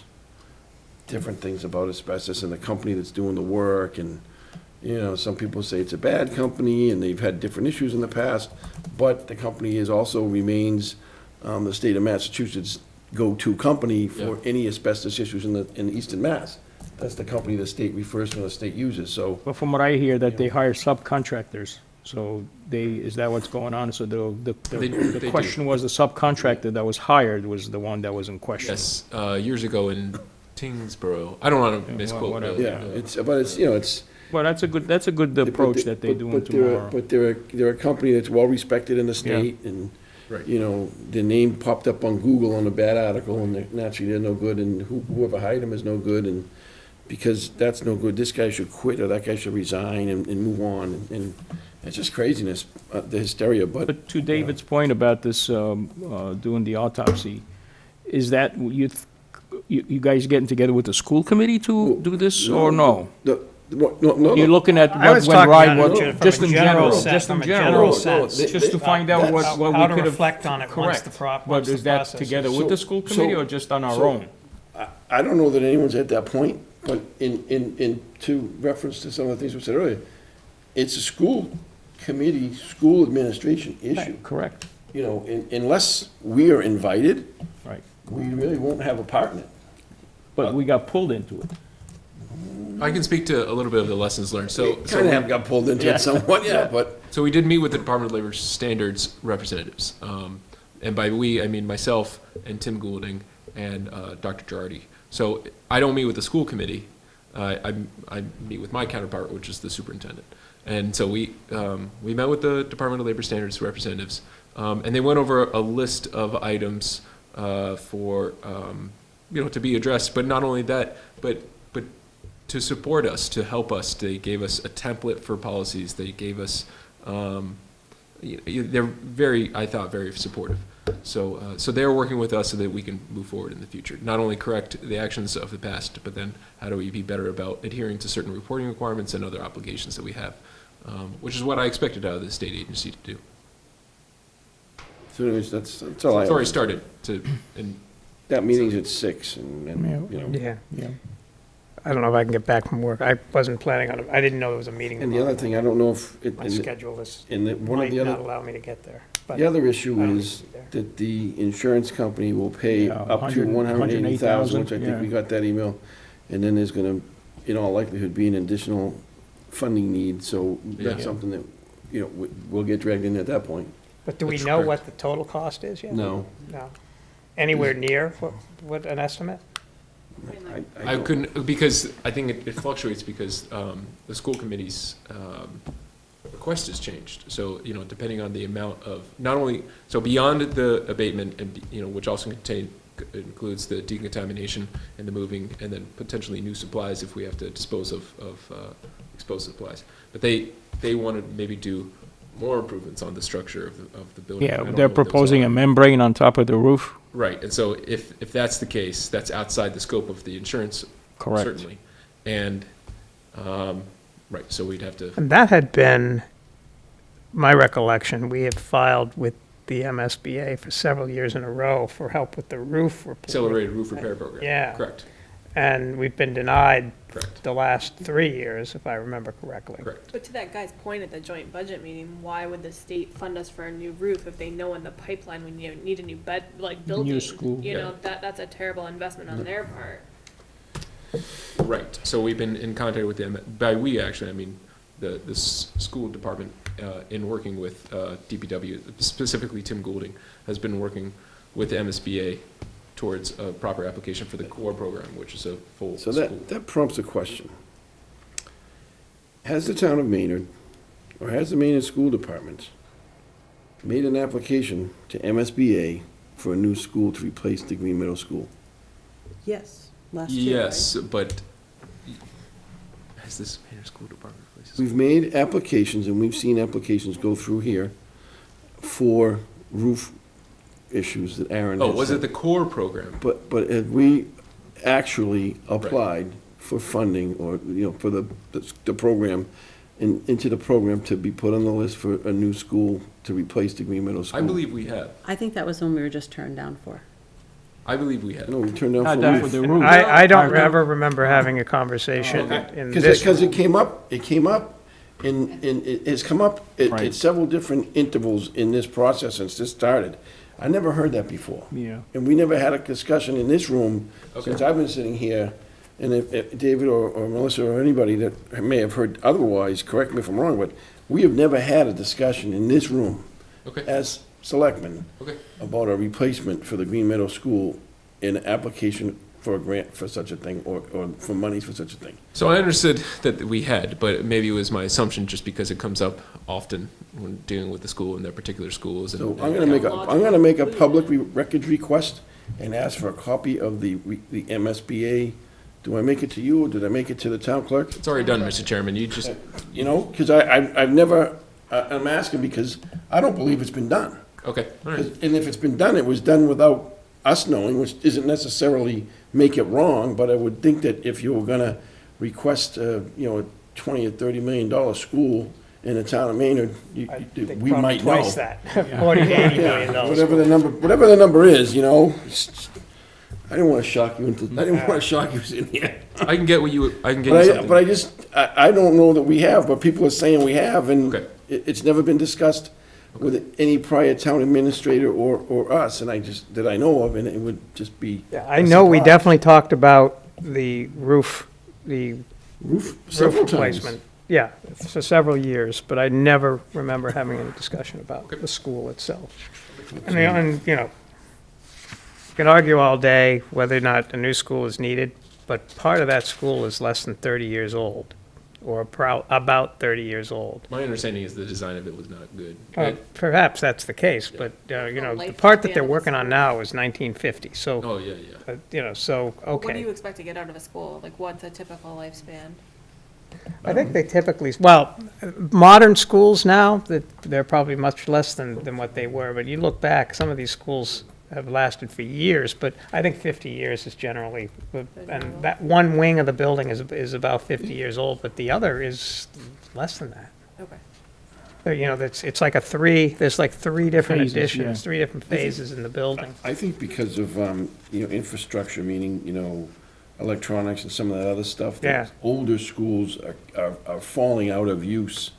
things about asbestos and the company that's doing the work, and, some people say it's a bad company, and they've had different issues in the past, but the company also remains the state of Massachusetts' go-to company for any asbestos issues in Eastern Mass. That's the company the state refers to and the state uses, so. But from what I hear, that they hire subcontractors, so is that what's going on? So the They question was the subcontractor that was hired was the one that was in question. Yes, years ago in Tingsboro, I don't want to misquote. whatever. Yeah, it's. Well, that's a good approach that they're doing tomorrow. But they're a company that's well-respected in the state, and, Right. their name popped up on Google on a bad article, and naturally they're no good, and whoever hired them is no good, and because that's no good, this guy should quit, or that guy should resign and move on, and it's just craziness, the hysteria, But to David's point about this, doing the autopsy, is that you guys getting together with the school committee to do this, or no? No. You're looking at I what was went talking right, on what, from just a in general general, sense, just in from a general. general sense. Just to find out what we How to could have. reflect on it once the Correct. once But the is that process is- together with the school committee or just on our so- own? I don't know that anyone's at that point, but in to reference to some of the things we said earlier, it's a school committee, school administration issue. Correct. Unless we are invited, Right. we really won't have a part in it. but we got pulled into it. I can speak to a little bit of the lessons learned. So Kind of have got pulled into it somewhat, yeah, but So we did meet with the Department of Labor Standards representatives. And by we, I mean myself and Tim Goulding and Dr. Girardi. So I don't meet with the school committee. I meet with my counterpart, which is the superintendent. And so we met with the Department of Labor Standards representatives, and they went over a list of items for, to be addressed. But not only that, but to support us, to help us. They gave us a template for policies. They gave us, they're very, I thought, very supportive. So they're working with us so that we can move forward in the future. Not only correct the actions of the past, but then how do we be better about adhering to certain reporting requirements and other obligations that we have, which is what I expected out of the state agency to do. so anyways, that's all I It's have. already started to, and That meeting's at 6, and, you know. Yeah. Yeah. I don't know if I can get back from work. I wasn't planning on it. I didn't know there was a meeting And the other tomorrow. thing, I don't know if, My schedule is, one of might the not other, allow me to get there. But the other issue I don't need is to be there. that the insurance company will pay Yeah, up to 100 $180,000, which I think we yeah. got that email. And then there's gonna, in all likelihood, be an additional funding need, so that's Yeah. something that, we'll get dragged in at that point. But do we That's know correct. what the total cost is yet? No. No. Anywhere near, what an estimate? I don't- couldn't, because I think it fluctuates because the school committee's request has changed. So, depending on the amount of, not only, so beyond the abatement, and which also includes the decontamination and the moving, and then potentially new supplies if we have to dispose of exposed supplies. But they want to maybe do more improvements on the structure of the building. I Yeah, don't know they're what those proposing are. a membrane on top of the roof. Right, and so if that's the case, that's outside the scope of the insurance, Correct. certainly. And, right, so we'd have to, And that had been, my recollection, we had filed with the MSBA for several years in a row for help with the roof repair. accelerated roof repair program. Yeah. Correct, And we've been denied correct, the last 3 years, if I remember correctly. correct. But to that guy's point at the joint budget meeting, why would the state fund us for a new roof if they know in the pipeline we need a new building? school. You know, that's a terrible investment on their part. Right, so we've been in contact with them, by we, actually, I mean, the school department, in working with DPW, specifically Tim Goulding, has been working with the MSBA towards a proper application for the core program, which is a full So school. that prompts a question. Has the town of Maynard, or has the Maynard School Department, made an application to MSBA for a new school to replace the Green Meadow School? Yes, last year, right? Yes, but has this Maynard School Department replaced this? We've made applications, and we've seen applications go through here for roof issues that Aaron Oh, has was said. it the core program? But have we actually applied for funding, or, for the program, into the program to be put on the list for a new school to replace the Green Meadow School? I believe we have. I think that was when we were just turned down for. I believe we have. No, we turned down Not for that roof. for the roof. I don't Our- ever remember having a conversation in this. Because it came up, and it's come up at Right. several different intervals in this process since this started. I never heard that before. Yeah. And we never had a discussion in this room Okay. since I've been sitting here. And if David or Melissa or anybody that may have heard otherwise, correct me if I'm wrong, but we have never had a discussion in this room Okay, as selectmen okay. about a replacement for the Green Meadow School in an application for a grant for such a thing, or for monies for such a thing. So I understood that we had, but maybe it was my assumption just because it comes up often when dealing with the school and their particular schools. So I'm gonna make a public records request and ask for a copy of the MSBA. Do I make it to you, or did I make it to the town clerk? It's already done, Mr. Chairman. You just, Because I've never, I'm asking because I don't believe it's been done. okay, all right. And if it's been done, it was done without us knowing, which isn't necessarily make it wrong, but I would think that if you were gonna request, a $20 or $30 million school in the town of Maynard, I think we probably might know. twice that, 40 to 80 million dollars. Whatever the number is, I didn't wanna shock you in here. I can get you something. But I don't know that we have, but people are saying we have, and Okay. it's never been discussed with any prior town administrator or us, and that I know of, and it would just be. Yeah, I know we surprise. definitely talked about the roof, the Roof, roof several times. replacement. Yeah, for several years, but I never remember having any discussion about the school itself. And, you know, you can argue all day whether or not a new school is needed, but part of that school is less than 30 years old, or about 30 years old. My understanding is the design of it was not good. Perhaps that's the case, but, you know, the part that they're working on now is 1950, so, Oh, yeah, yeah. you know, so, What do okay. you expect to get out of a school? Like, what's a typical lifespan? I think they typically, well, modern schools now, they're probably much less than what they were, but you look back, some of these schools have lasted for years, but I think 50 years is generally, and that one wing of the building is about 50 years old, but the other is less than that. Okay. You know, it's like there's like three different Phases, additions, yeah. 3 different phases in the building. I think because of, infrastructure, meaning, electronics and some of that other stuff. Yeah. that Older schools are falling out of use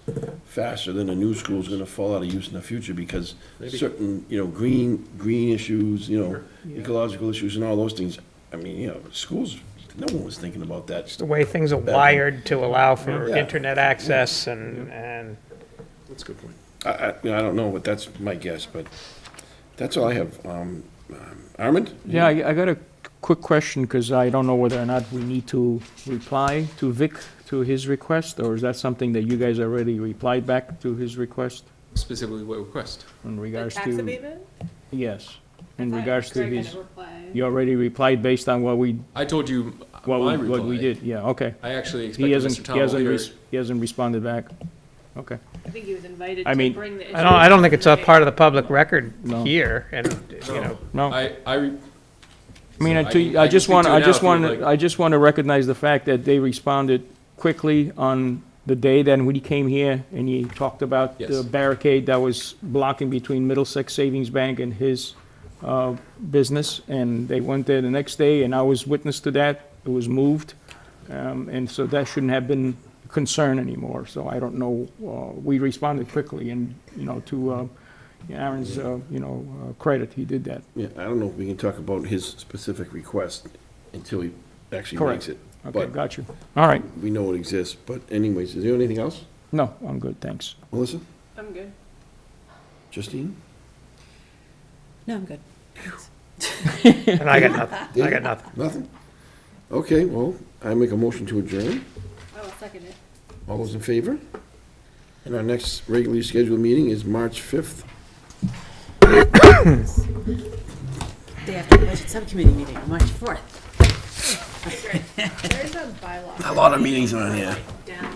faster than a new school's gonna fall out of use in the future because Maybe. certain, green issues, ecological issues and all those things. I mean, schools, no one was thinking about that. The way things are wired to allow for Yeah. internet access and That's a good point. I don't know, but that's my guess, but that's all I have. Armand? Yeah, I got a quick question, because I don't know whether or not we need to reply to Vic, to his request, or is that something that you guys already replied back to his request Specifically, what request? in The regards tax to? abatement? Yes, in regards to Greg had his, a reply. you already replied based on what we, I told you what my we, reply. what we did, yeah, okay. I actually He expected hasn't, Mr. Tom Leader. he hasn't responded back, okay. I think he was invited I to mean, bring the issue. I don't think it's a part of the public record No. here, and, you know. No, I mean, I I just can want, speak to it now if you'd like. I just want to recognize the fact that they responded quickly on the day that we came here, and he talked about the Yes. barricade that was blocking between Middlesex Savings Bank and his business, and they went there the next day, and I was witness to that. It was moved, and so that shouldn't have been a concern anymore. So I don't know, we responded quickly, and, to Aaron's, credit, he did that. Yeah, I don't know if we can talk about his specific request until he actually Correct. makes it. Okay, But got you. All right. we know it exists, but anyways, is there anything else? No, I'm good, thanks. Melissa? I'm good. Justine? No, I'm good. And I got nothing, I got nothing. Nothing? Okay, well, I make a motion to adjourn. I will second it. All those in favor? And our next regularly scheduled meeting is March 5th. Day after the budget subcommittee meeting, March 4th. There's a bylaw. A lot of meetings on here. Down